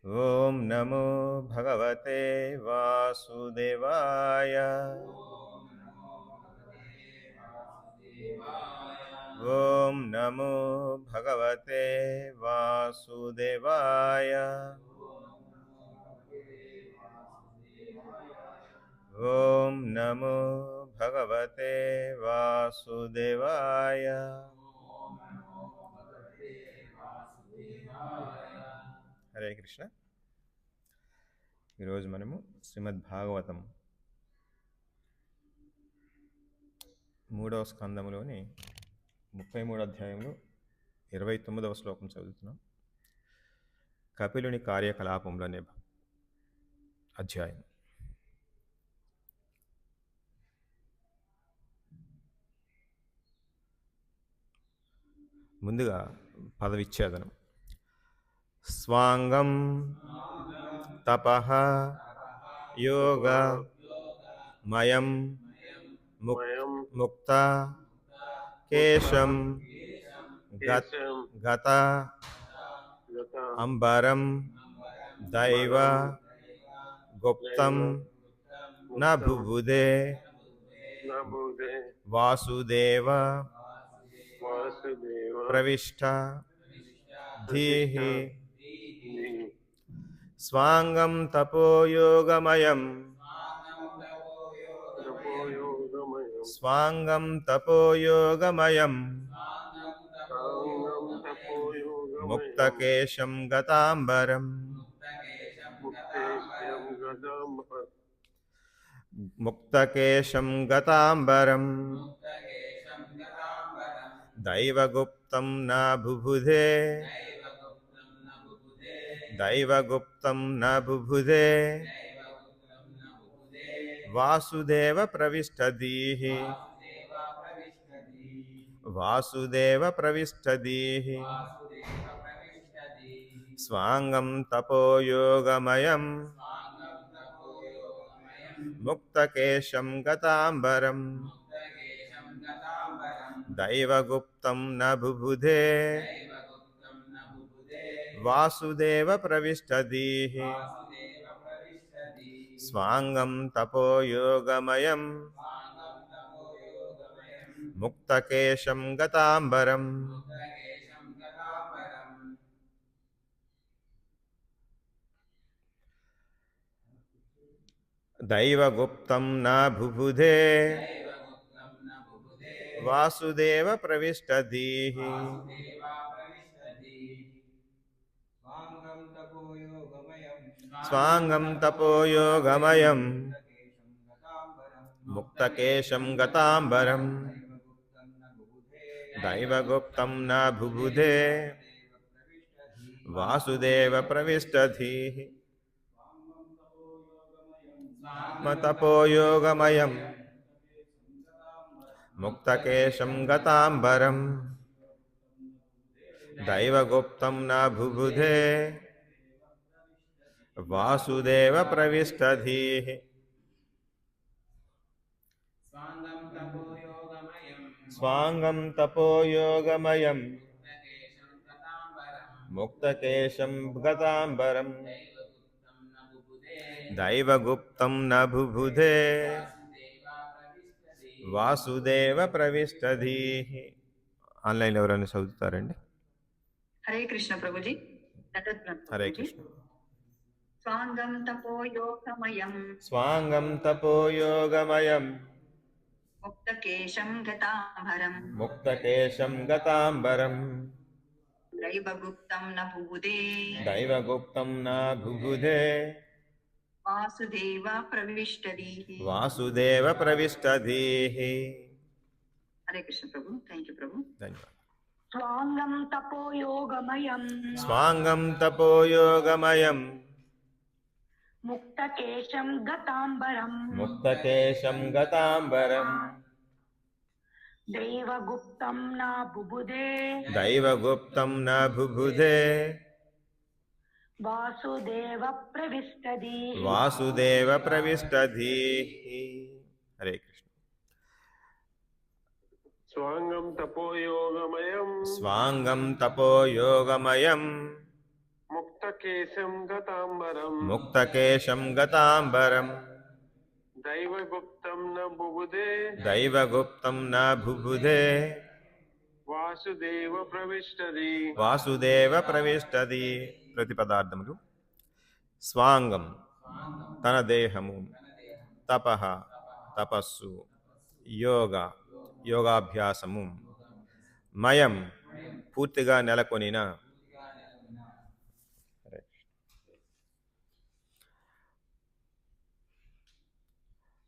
ओम नमो भगवते वासुदेवाय। ओम नमो भगवते वासुदेवाय। ओम नमो भगवते वासुदेवाय। हरे कृष्ण। ఈరోజు మనము శ్రీమద్ భాగవతం 3వ స్కందములోని 33వ అధ్యాయంలో 29వ శ్లోకం చదువుతున్నాం. కపిలుని కార్యకలాపములు అనే అధ్యాయం. ముందుగా పదవిచ్ఛేదనం. స్వాంగం తపః యోగ మయం ముక్త కేశం గత అంబరం దైవ గుప్తం న బుబుదే వాసుదేవ ప్రవిష్ట ధీః. స్వాంగం తపోయోగమయం స్వాంగం తపోయోగమయం ముక్తకేశం గతాంబరం ముక్తకేశం గతాంబరం దైవగుప్తం న బుబుధే దైవగుప్తం న బుబుధే వాసుదేవ ప్రవిష్టధీః వాసుదేవ ప్రవిష్టధీః. స్వాంగం తపోయోగమయం ముక్తకేశం గతాంబరం దైవగుప్తం న బుబుధే వాసుదేవ ప్రవిష్టధీః. స్వాంగం తపోయోగమయం ముక్తకేశం గతాంబరం దైవగుప్తం న బుబుధే వాసుదేవ ప్రవిష్టధీః. స్వాంగం తపోయోగమయం ముక్తకేశం గతాంబరం దైవగుప్తం న బుబుధే వాసుదేవ ప్రవిష్టధీః. తపోయోగమయం ముక్తకేశం గతాంబరం దైవగుప్తం న బుబుధే వాసుదేవ ప్రవిష్టధీః. స్వాంగం తపోయోగమయం ముక్తకేశం గతాంబరం దైవగుప్తం న బుబుధే వాసుదేవ ప్రవిష్టధీః. ఆన్లైన్ ఎవరైనా చదువుతారండి? హరే కృష్ణ ప్రభుజీ. హరే కృష్ణ. స్వాంగం తపోయోగమయం స్వాంగం తపోయోగమయం ముక్తకేశం గతాంబరం ముక్తకేశం గతాంబరం దైవగుప్తం న బుబుధే దైవగుప్తం న బుబుధే వాసుదేవ ప్రవిష్టధీః. వాసుదేవ ప్రవిష్టధీః. హరే కృష్ణ ప్రభు. థ్యాంక్ యూ ప్రభు. ధన్యవాదాలు. స్వాంగం తపోయోగమయం స్వాంగం తపోయోగమయం ముక్తకేశం గతాంబరం ముక్తకేశం గతాంబరం దైవగుప్తం న బుబుధే దైవగుప్తం న బుబుధే వాసుదేవ ప్రవిష్టధీః. వాసుదేవ ప్రవిష్టధీః. హరే కృష్ణ. స్వాంగం తపోయోగమయం స్వాంగం తపోయోగమయం ముక్త ముక్తకేశం గతాంబరం ముక్తకేశం గతాంబరం దైవగుప్తం న బుబుదే దైవగుప్తం న బుబుధే వాసుదేవ ప్రవిష్టది వాసుదేవ ప్రవిష్టది. ప్రతిపదార్థములు: స్వాంగం తన దేహము, తపః తపస్సు, యోగ యోగాభ్యాసము, మయం పూర్తిగా నెలకొనిన,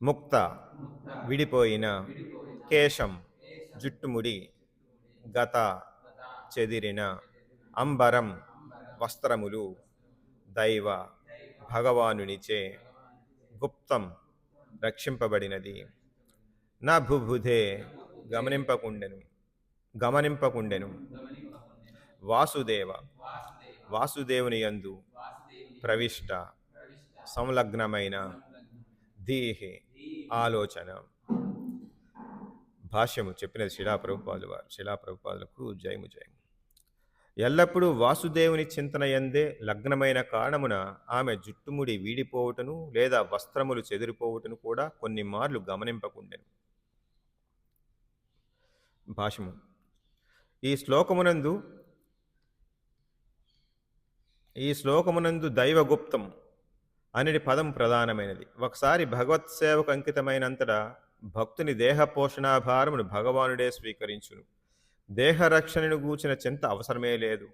ముక్త విడిపోయిన, కేశం జుట్టుముడి, గత చెదిరిన, అంబరం వస్త్రములు, దైవ భగవానునిచే, గుప్తం రక్షింపబడినది, నా బుబుధే గమనింపకుండెను, వాసుదేవ వాసుదేవుని యందు, ప్రవిష్ట సంలగ్నమైన, దీహి ఆలోచన. భాష్యము చెప్పినది శిలాప్రభుపాదులు వారు. శిలాప్రభుపాదులకు జయము జయము. ఎల్లప్పుడూ వాసుదేవుని చింతన యందే లగ్నమైన కారణమున ఆమె జుట్టుముడి వీడిపోవుటను లేదా వస్త్రములు చెదిరిపోవుటను కూడా కొన్ని మార్లు గమనింపకుండెను. భాష్యము: ఈ శ్లోకమునందు దైవగుప్తం అనేది పదం ప్రధానమైనది. ఒకసారి భగవత్ సేవకు అంకితమైనంతటా భక్తుని దేహ పోషణాభారమును భగవానుడే స్వీకరించును. దేహరక్షణను గూర్చిన చింత అవసరమే లేదు.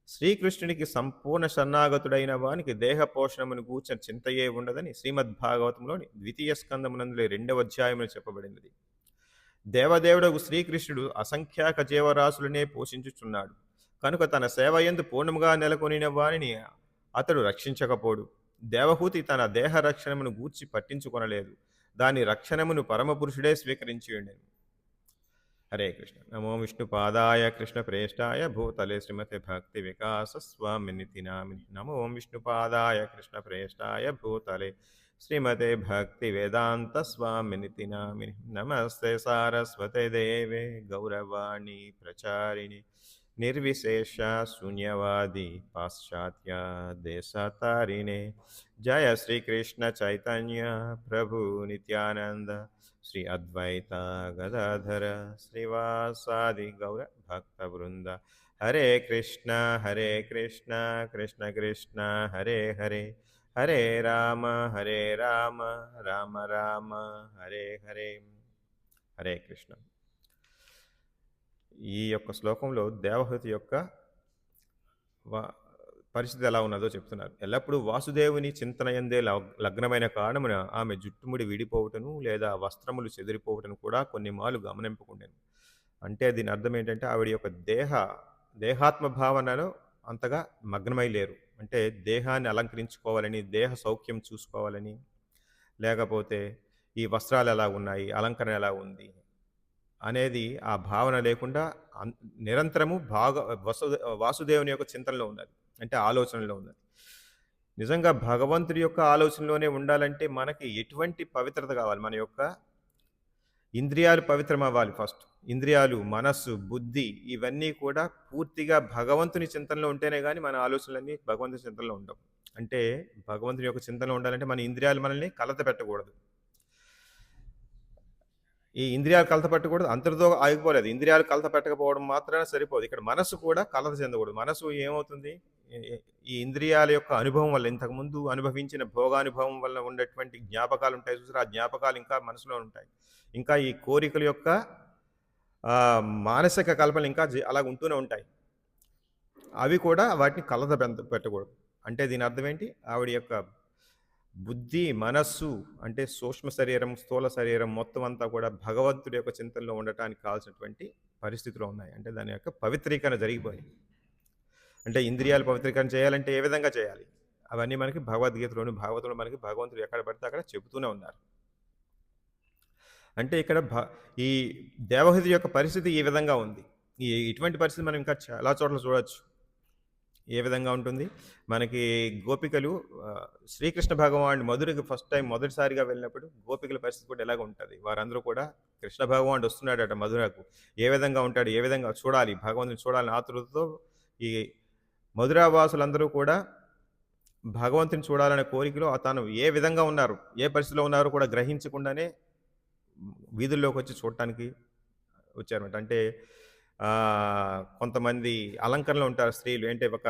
శ్రీకృష్ణునికి సంపూర్ణ శరణాగతుడైన వానికి దేహ పోషణమును గూర్చిన చింతయే ఉండదని శ్రీమద్భాగవతంలోని 2వ స్కందమునందులో 2వ అధ్యాయమును చెప్పబడినది. దేవదేవుడకు శ్రీకృష్ణుడు అసంఖ్యాక జీవరాశులనే పోషించుచున్నాడు కనుక తన సేవయందు పూర్ణముగా నెలకొనిన వానిని అతడు రక్షించకపోడు. దేవహూతి తన దేహ రక్షణమును గూర్చి పట్టించుకొనలేదు. దాని రక్షణమును పరమపురుషుడే స్వీకరించి ఉండెను. హరే కృష్ణ. నమో విష్ణుపాదాయ కృష్ణ ప్రేష్టాయ భూతలే శ్రీమతే భక్తి వికాస స్వామినితి నామిని. నమో విష్ణుపాదాయ కృష్ణ ప్రేష్టాయ భూతలే శ్రీమతే భక్తి వేదాంత స్వామినితి నామిని. నమస్తే సారస్వతే దేవే గౌరవాణి ప్రచారిణి నిర్విశేష శూన్యవాది పాశ్చాత్య దేశతారిణే. జయ శ్రీకృష్ణ చైతన్య ప్రభు నిత్యానంద శ్రీ అద్వైత గదాధర శ్రీవాసాది గౌర భక్త వృంద. హరే కృష్ణ కృష్ణ కృష్ణ హరే హరే, హరే రామ రామ రామ హరే హరే. హరే కృష్ణ. ఈ యొక్క శ్లోకంలో దేవహూతి యొక్క పరిస్థితి ఎలా ఉన్నదో చెప్తున్నారు. ఎల్లప్పుడూ వాసుదేవుని చింతనయందే లగ్నమైన కారణమున ఆమె జుట్టుముడి విడిపోవటను లేదా వస్త్రములు చెదిరిపోవటను కూడా కొన్ని మార్లు గమనింపకుండాను. అంటే దీని అర్థం ఏంటంటే ఆవిడ యొక్క దేహాత్మ భావనలో అంతగా మగ్నమై లేరు. అంటే దేహాన్ని అలంకరించుకోవాలని, దేహ సౌఖ్యం చూసుకోవాలని, లేకపోతే ఈ వస్త్రాలు ఎలా ఉన్నాయి, అలంకరణ ఎలా ఉంది అనేది ఆ భావన లేకుండా నిరంతరము వాసుదేవుని యొక్క చింతనలో ఉన్నది, అంటే ఆలోచనలో ఉన్నది. నిజంగా భగవంతుడి యొక్క ఆలోచనలోనే ఉండాలంటే మనకి ఎటువంటి పవిత్రత కావాలి? మన యొక్క ఇంద్రియాలు పవిత్రం అవ్వాలి ఫస్ట్. ఇంద్రియాలు, మనస్సు, బుద్ధి ఇవన్నీ కూడా పూర్తిగా భగవంతుని చింతనలో ఉంటేనే కానీ మన ఆలోచనలన్నీ భగవంతుని చింతనలో ఉండవు. అంటే భగవంతుని యొక్క చింతనలో ఉండాలంటే మన ఇంద్రియాలు మనల్ని కలత పెట్టకూడదు. ఈ ఇంద్రియాలు కలత పెట్టకూడదు, అంతటితో ఆగిపోలేదు. ఇంద్రియాలు కలత పెట్టకపోవడం మాత్రమే సరిపోదు. ఇక్కడ మనసు కూడా కలత చెందకూడదు. మనసు ఏమవుతుంది? ఈ ఇంద్రియాల యొక్క అనుభవం వల్ల, ఇంతకుముందు అనుభవించిన భోగానుభవం వల్ల ఉండేటువంటి జ్ఞాపకాలు ఉంటాయి చూసారు, ఆ జ్ఞాపకాలు ఇంకా మనసులో ఉంటాయి. ఇంకా ఈ కోరికల యొక్క మానసిక కల్పనలు ఇంకా అలా ఉంటూనే ఉంటాయి. అవి కూడా వాటిని కలత పెట్టకూడదు. అంటే దీని అర్థం ఏంటి? ఆవిడ యొక్క బుద్ధి, మనస్సు, అంటే సూక్ష్మ శరీరం, స్థూల శరీరం మొత్తం అంతా కూడా భగవంతుడి యొక్క చింతనలో ఉండటానికి కావాల్సినటువంటి పరిస్థితులు ఉన్నాయి. అంటే దాని యొక్క పవిత్రీకరణ జరిగిపోయింది. అంటే ఇంద్రియాలు పవిత్రీకరణ చేయాలంటే ఏ విధంగా చేయాలి? అవన్నీ మనకి భగవద్గీతలోని, భాగవతంలో మనకి భగవంతుడు ఎక్కడ పడితే అక్కడ చెబుతూనే ఉన్నారు. అంటే ఇక్కడ ఈ దేవహూతి యొక్క పరిస్థితి ఈ విధంగా ఉంది. ఇటువంటి పరిస్థితి మనం ఇంకా చాలా చోట్ల చూడవచ్చు. ఏ విధంగా ఉంటుంది? మనకి గోపికలు శ్రీకృష్ణ భగవానుడు మధురకు ఫస్ట్ టైం మొదటిసారిగా వెళ్ళినప్పుడు గోపికల పరిస్థితి కూడా ఎలాగ ఉంటుంది? వారందరూ కూడా కృష్ణ భగవానుడు వస్తున్నాడట మధురకు, ఏ విధంగా ఉంటాడు, ఏ విధంగా చూడాలి, భగవంతుని చూడాలని ఆతృతతో ఈ మధురావాసులందరూ కూడా భగవంతుని చూడాలనే కోరికలో తాను ఏ విధంగా ఉన్నారు, ఏ పరిస్థితిలో ఉన్నారో కూడా గ్రహించకుండానే వీధుల్లోకొచ్చి చూడటానికి వచ్చారన్నమాట. అంటే కొంతమంది అలంకరణలో ఉంటారు స్త్రీలు. అంటే ఒక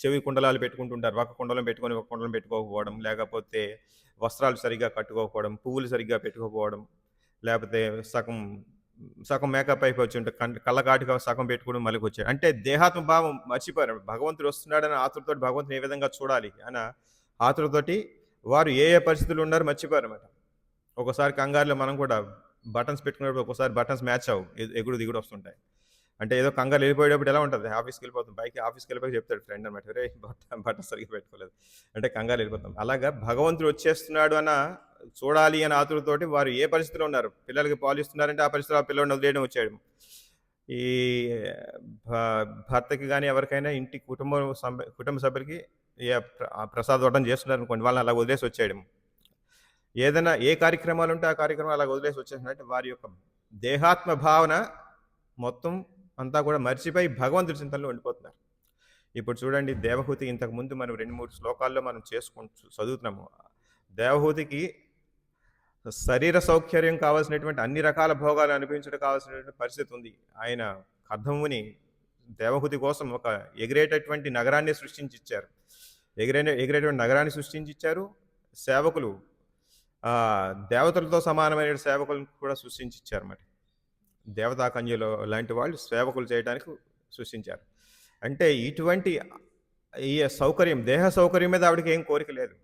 చెవి కుండలాలు పెట్టుకుంటుంటారు. ఒక కుండలం పెట్టుకొని, ఒక కుండలం పెట్టుకోకపోవడం, లేకపోతే వస్త్రాలు సరిగ్గా కట్టుకోకపోవడం, పువ్వులు సరిగ్గా పెట్టుకోకపోవడం, లేపోతే సగం సగం మేకప్ అయిపోయి ఉంటే కళ్ళకాటిక సగం పెట్టుకోవడం మళ్ళీకొచ్చాడు. అంటే దేహాత్మ భావం మర్చిపోయారు. భగవంతుడు వస్తున్నాడని ఆతృతతోటి భగవంతుని ఏ విధంగా చూడాలి అన్న ఆతృతతోటి వారు ఏ ఏ పరిస్థితుల్లో ఉన్నారో మర్చిపోయారన్నమాట. ఒక్కోసారి కంగారులో మనం కూడా బటన్స్ పెట్టుకునేటప్పుడు ఒక్కోసారి బటన్స్ మ్యాచ్ అవ్వవు. ఎగుడు దిగుడు వస్తుంటాయి. అంటే ఏదో కంగారులో వెళ్ళిపోయేటప్పుడు ఎలా ఉంటది? ఆఫీస్‌కెళ్ళిపోతాం. ఆఫీస్‌కెళ్ళిపోయాక చెప్తాడు ఫ్రెండ్ అనమాట. "అరేయ్! బటన్స్ సరిగ్గా పెట్టుకోలేదు." అంటే కంగారులో వెళ్ళిపోతాం. అలాగా భగవంతుడు వచ్చేస్తున్నాడు అన్న చూడాలి అన్న ఆతృతతోటి వారు ఏ పరిస్థితిలో ఉన్నారు. పిల్లలకి పాలిస్తున్నారంటే ఆ పరిస్థితిలో ఆ పిల్లోడిని వదిలేయడం వచ్చేయడం. ఈ భ భర్తకి గాని ఎవరికైనా ఇంటి కుటుంబ సభ్యులకి ప్రసాద వడ్డన చేస్తున్నారనుకోండి. వాళ్ళని అలా వదిలేసి వచ్చేయడం. ఏదైనా ఏ కార్యక్రమాలుంటే ఆ కార్యక్రమాలు అలాగ వదిలేసి వచ్చేసినట్టు వారి యొక్క దేహాత్మ భావన మొత్తం అంతా కూడా మర్చిపోయి భగవంతుడి చింతనలో ఉండిపోతున్నారు. ఇప్పుడు చూడండి దేవహూతి ఇంతకుముందు మనం 2, 3 శ్లోకాల్లో మనం చదువుతున్నాము. దేవహూతికి శరీర సౌఖ్యర్యం కావాల్సినటువంటి అన్ని రకాల భోగాలు అనుభవించడం కావాల్సినటువంటి పరిస్థితి ఉంది. ఆయన కర్దముని దేవహూతి కోసం ఒక ఎగిరేటటువంటి నగరాన్ని సృష్టించిచ్చారు. ఎగిరేటువంటి నగరాన్ని సృష్టించిచ్చారు. సేవకులు దేవతలతో సమానమైన సేవకులను కూడా సృష్టించిచ్చారు మరి. దేవతా కన్యలు లాంటి వాళ్ళు సేవకులు చేయడానికి సృష్టించారు. అంటే ఇటువంటి ఈ సౌకర్యం, దేహ సౌకర్యం మీద ఆవిడకి ఏం కోరిక లేదు.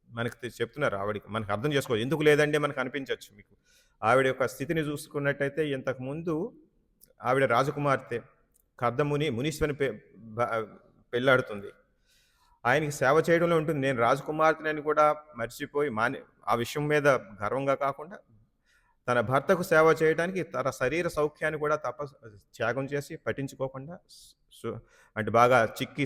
మనకు చెప్తున్నారు ఆవిడకి. మనకు అర్థం చేసుకోవాలి. ఎందుకు లేదండి మనకు అనిపించవచ్చు మీకు. ఆవిడ యొక్క స్థితిని చూసుకున్నట్టయితే ఇంతకుముందు ఆవిడ రాజకుమార్తె మునీశ్వరుని పెళ్ళాడుతుంది. ఆయనకి సేవ చేయడంలో ఉంటుంది. నేను రాజకుమార్తెనని కూడా మర్చిపోయి ఆ విషయం మీద గర్వంగా కాకుండా తన భర్తకు సేవ చేయడానికి తన శరీర సౌఖ్యాన్ని కూడా త్యాగం చేసి పట్టించుకోకుండా అంటే బాగా చిక్కి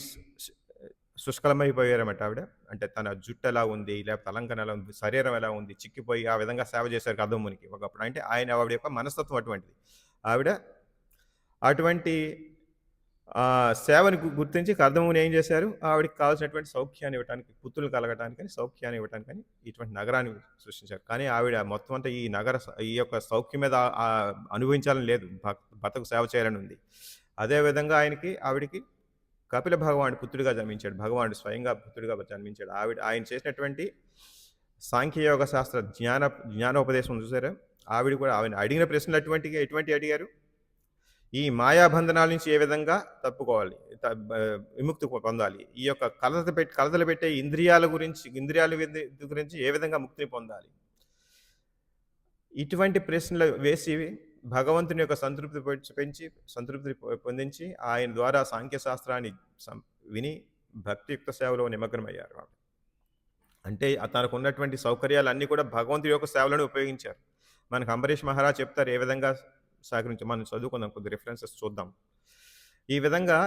శుష్కలమైపోయారన్నమాట ఆవిడ. అంటే తన జుట్టు ఎలా ఉంది, లేకపోతే అలంకరణ ఎలా ఉంది, శరీరం ఎలా ఉంది, చిక్కిపోయి ఆ విధంగా సేవ చేశారు కర్దమునికి ఒకప్పుడు. అంటే ఆవిడ యొక్క మనస్తత్వం అటువంటిది. ఆవిడ అటువంటి సేవని గుర్తించి కర్దముని ఏం చేశారు, ఆవిడకి కావాల్సినటువంటి సౌఖ్యాన్ని ఇవ్వటానికి, పుత్రులు కలగటానికని, సౌఖ్యాన్ని ఇవ్వటానికని ఇటువంటి నగరాన్ని సృష్టించారు. కానీ ఆవిడ మొత్తం అంతా ఈ యొక్క సౌఖ్యం మీద అనుభవించాలని లేదు. భర్తకు సేవ చేయాలని ఉంది. అదేవిధంగా ఆవిడికి కపిల భగవానుడు పుత్రుడిగా జన్మించాడు. భగవానుడు స్వయంగా పుత్రుడిగా జన్మించాడు. ఆయన చేసినటువంటి సాంఖ్యయోగ శాస్త్ర జ్ఞానోపదేశం చూసారా? ఆవిడ అడిగిన ప్రశ్నలు ఎటువంటి అడిగారు? ఈ మాయాబంధనాల నుంచి ఏ విధంగా తప్పుకోవాలి, విముక్తి పొందాలి, ఈ యొక్క కలతలు పెట్టే ఇంద్రియాల గురించి ఏ విధంగా ముక్తిని పొందాలి, ఇటువంటి ప్రశ్నలు వేసి భగవంతుని యొక్క సంతృప్తి పొందించి ఆయన ద్వారా సాంఖ్యశాస్త్రాన్ని విని భక్తియుక్త సేవలో నిమగ్నమయ్యారు. అంటే తనకు ఉన్నటువంటి సౌకర్యాలన్నీ కూడా భగవంతుడి యొక్క సేవలను ఉపయోగించారు. మనకు అంబరీష్ మహారాజ్ చెప్తారు ఏ విధంగా సహకరించి. మనం చదువుకుందాం, కొద్ది రిఫరెన్సెస్ చూద్దాం. ఈ విధంగా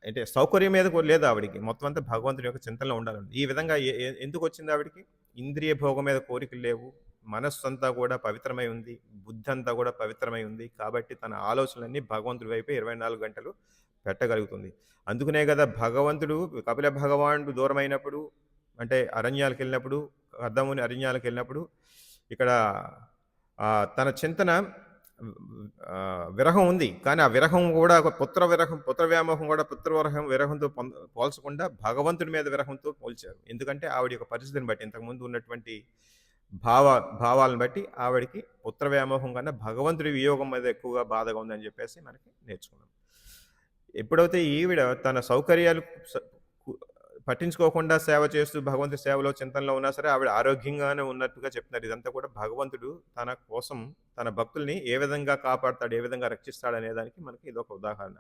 అంటే సౌకర్యం మీద కూడా లేదు ఆవిడికి. మొత్తం అంతా భగవంతుని యొక్క చింతనలో ఉండాలని. ఈ విధంగా ఎందుకు వచ్చింది ఆవిడికి? ఇంద్రియ భోగం మీద కోరికలు లేవు. మనస్సు అంతా కూడా పవిత్రమై ఉంది. బుద్ధి అంతా కూడా పవిత్రమై ఉంది. కాబట్టి తన ఆలోచనలన్నీ భగవంతుడి వైపే 24 గంటలు పెట్టగలుగుతుంది. అందుకనే కదా భగవంతుడు కపిల భగవానుడు దూరమైనప్పుడు, అంటే అరణ్యాలకు వెళ్ళినప్పుడు, కర్దముని అరణ్యాలకు వెళ్ళినప్పుడు ఇక్కడ తన చింతన విరహం ఉంది. కానీ ఆ విరహం కూడా ఒక పుత్ర వ్యామోహం కూడా విరహంతో పోల్చకుండా భగవంతుడి మీద విరహంతో పోల్చారు. ఎందుకంటే ఆవిడ యొక్క పరిస్థితిని బట్టి, ఇంతకుముందు ఉన్నటువంటి భావాలను బట్టి ఆవిడికి పుత్ర వ్యామోహం కన్నా భగవంతుడి వియోగం మీద ఎక్కువగా బాధగా ఉందని చెప్పేసి మనకి నేర్చుకున్నాం. ఎప్పుడైతే ఈవిడ తన సౌకర్యాలు పట్టించుకోకుండా సేవ చేస్తూ భగవంతుడి సేవలో చింతనలో ఉన్నా సరే ఆవిడ ఆరోగ్యంగానే ఉన్నట్టుగా చెప్తున్నారు. ఇదంతా కూడా భగవంతుడు తన కోసం తన భక్తుల్ని ఏ విధంగా కాపాడతాడు, ఏ విధంగా రక్షిస్తాడు అనేదానికి మనకి ఇదొక ఉదాహరణ.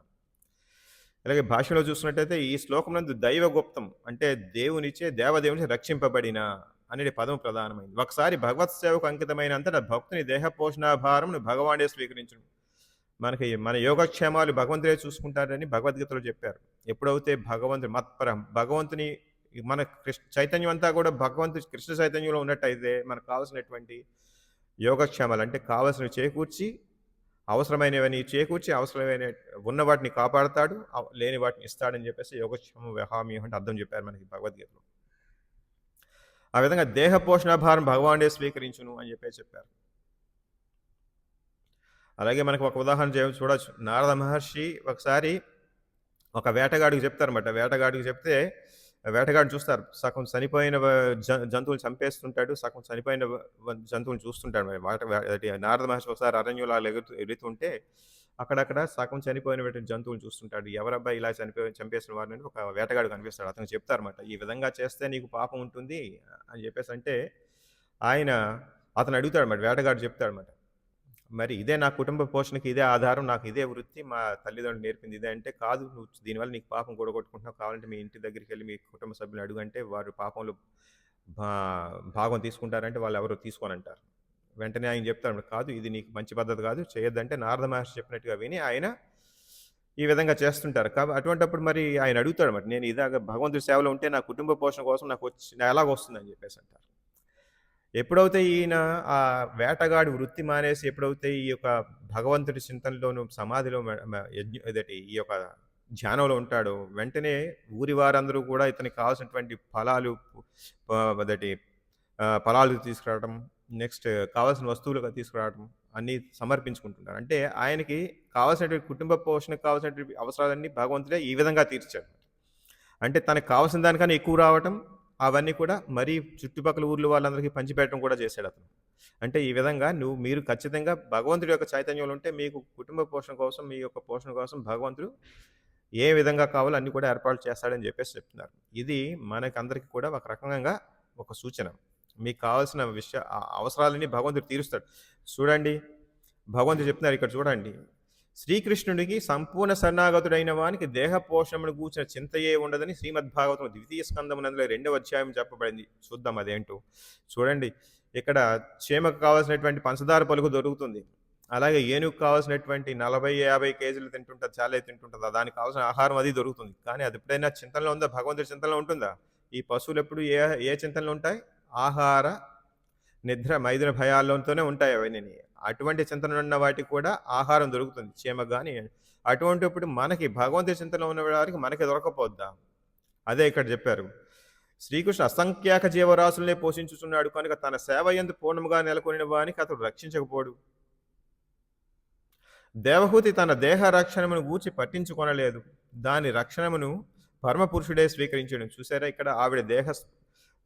అలాగే భాషలో చూసినట్టయితే ఈ శ్లోకం దైవగుప్తం అంటే దేవదేవుని రక్షింపబడిన అనే పదం ప్రధానమైంది. ఒకసారి భగవత్ సేవకు అంకితమైనంతటా భక్తుని దేహ పోషణాభారమును భగవానుడే స్వీకరించును. మన యోగక్షేమాలు భగవంతుడే చూసుకుంటారని భగవద్గీతలో చెప్పారు. ఎప్పుడైతే భగవంతుని మన చైతన్యం అంతా కూడా కృష్ణ చైతన్యంలో ఉన్నట్టయితే మనకు కావాల్సినటువంటి యోగక్షేమాలు అంటే కావాల్సినవి చేకూర్చి అవసరమైనవన్నీ చేకూర్చి అవసరమైన ఉన్న వాటిని కాపాడతాడు. లేని వాటిని ఇస్తాడని చెప్పేసి యోగక్షేమం వహామ్యహం అంటే అర్థం చెప్పారు మనకి భగవద్గీతలో. ఆ విధంగా దేహ పోషణ భారం భగవానుడే స్వీకరించును అని చెప్పేసి చెప్పారు. అలాగే మనకు ఒక ఉదాహరణ చూడొచ్చు. నారద మహర్షి ఒకసారి ఒక వేటగాడికి చెప్తారన్నమాట. వేటగాడికి చెప్తే వేటగాడిని చూస్తారు. సగం చనిపోయిన జంతువులు చంపేస్తుంటాడు. సగం చనిపోయిన జంతువులను చూస్తుంటాడు. నారద మహర్షి ఒకసారి అరణ్యంలో ఎగురుతుంటే అక్కడక్కడ సగం చనిపోయినటువంటి జంతువులు చూస్తుంటాడు. ఎవరబ్బా ఇలా చంపేసిన వారిని ఒక వేటగాడు కనిపిస్తాడు. అతను చెప్తారన్నమాట. ఈ విధంగా చేస్తే నీకు పాపం ఉంటుంది అని చెప్పేసి అంటే అతను అడుగుతాడన్నమాట. వేటగాడు చెప్తాడన్నమాట. మరి ఇదే నా కుటుంబ పోషణకి ఇదే ఆధారం, నాకు ఇదే వృత్తి, మా తల్లిదండ్రులు నేర్పింది ఇదే అంటే, కాదు నువ్వు దీనివల్ల నీకు పాపం కూడగొట్టుకుంటున్నావు, కావాలంటే మీ ఇంటి దగ్గరికి వెళ్ళి మీ కుటుంబ సభ్యులను అడుగంటే వారు పాపంలో భా భాగం తీసుకుంటారంటే వాళ్ళు ఎవరో తీసుకోనంటారు. వెంటనే ఆయన చెప్తాడు, కాదు ఇది నీకు మంచి పద్ధతి కాదు, చేయొద్దంటే నారద మహర్షి చెప్పినట్టుగా విని ఆయన ఈ విధంగా చేస్తుంటారు. అటువంటప్పుడు మరి ఆయన అడుగుతాడు మరి, నేను ఇలాగ భగవంతుడి సేవలో ఉంటే నా కుటుంబ పోషణ కోసం నాకు ఎలాగొస్తుందని చెప్పేసి అంటారు. ఎప్పుడైతే ఈయన ఆ వేటగాడి వృత్తి మానేసి ఎప్పుడైతే ఈ యొక్క భగవంతుడి చింతనలోను సమాధిలో ఈ యొక్క ధ్యానంలో ఉంటాడో వెంటనే ఊరి వారందరూ కూడా ఇతనికి కావాల్సినటువంటి ఫలాలు తీసుకురావడం, నెక్స్ట్ కావాల్సిన వస్తువులుగా తీసుకురావడం అన్నీ సమర్పించుకుంటున్నారు. అంటే ఆయనకి కావాల్సినటువంటి కుటుంబ పోషణకు కావాల్సినటువంటి అవసరాలన్నీ భగవంతుడే ఈ విధంగా తీర్చాడు. అంటే తనకు కావాల్సిన దానికన్నా ఎక్కువ రావటం, అవన్నీ కూడా మరీ చుట్టుపక్కల ఊర్లో వాళ్ళందరికీ పంచిపెట్టడం కూడా చేశాడు అతను. అంటే ఈ విధంగా మీరు ఖచ్చితంగా భగవంతుడి యొక్క చైతన్యంలో ఉంటే మీకు కుటుంబ పోషణ కోసం, మీ యొక్క పోషణ కోసం భగవంతుడు ఏ విధంగా కావాలో అన్నీ కూడా ఏర్పాటు చేస్తాడని చెప్పేసి చెప్తున్నారు. ఇది మనకందరికీ కూడా ఒక రకంగా ఒక సూచన. మీకు కావాల్సిన అవసరాలన్నీ భగవంతుడు తీరుస్తాడు. చూడండి, భగవంతుడు చెప్తున్నారు ఇక్కడ చూడండి. శ్రీకృష్ణుడికి సంపూర్ణ శరణాగతుడైన వానికి దేహ పోషణను గూర్చిన చింతయే ఉండదని శ్రీమద్భాగవతం 2వ స్కందమునందులో 2వ అధ్యాయం చెప్పబడింది. చూద్దాం అదేంటో. చూడండి, ఇక్కడ చీమకు కావాల్సినటువంటి పంచదార పలుకు దొరుకుతుంది. అలాగే ఏనుగుకు కావాల్సినటువంటి 40-50 కేజీలు తింటుంటుంది, చాలా తింటుంటుంది. దానికి కావాల్సిన ఆహారం అది దొరుకుతుంది. కానీ అది ఎప్పుడైనా చింతనలో ఉందా? భగవంతుడి చింతనలో ఉంటుందా? ఈ పశువులు ఎప్పుడు ఏ చింతనలో ఉంటాయి? ఆహార, నిద్ర, మైదున భయాల్లోనే ఉంటాయి అవన్నీ. అటువంటి చింతన ఉన్న వాటికి కూడా ఆహారం దొరుకుతుంది, చీమకు కానీ. అటువంటిప్పుడు మనకి భగవంతుడి చింతనలో ఉన్న వారికి మనకి దొరకపోద్దా? అదే ఇక్కడ చెప్పారు. శ్రీకృష్ణ అసంఖ్యాక జీవరాశులనే పోషించుచున్నాడు కనుక తన సేవ యందు పూర్ణముగా నెలకొనిన వానికి అతడు రక్షించకపోడు. దేవహూతి తన దేహ రక్షణమును గూర్చి పట్టించుకొనలేదు, దాని రక్షణమును పరమపురుషుడే స్వీకరించడం. చూసారా, ఇక్కడ ఆవిడ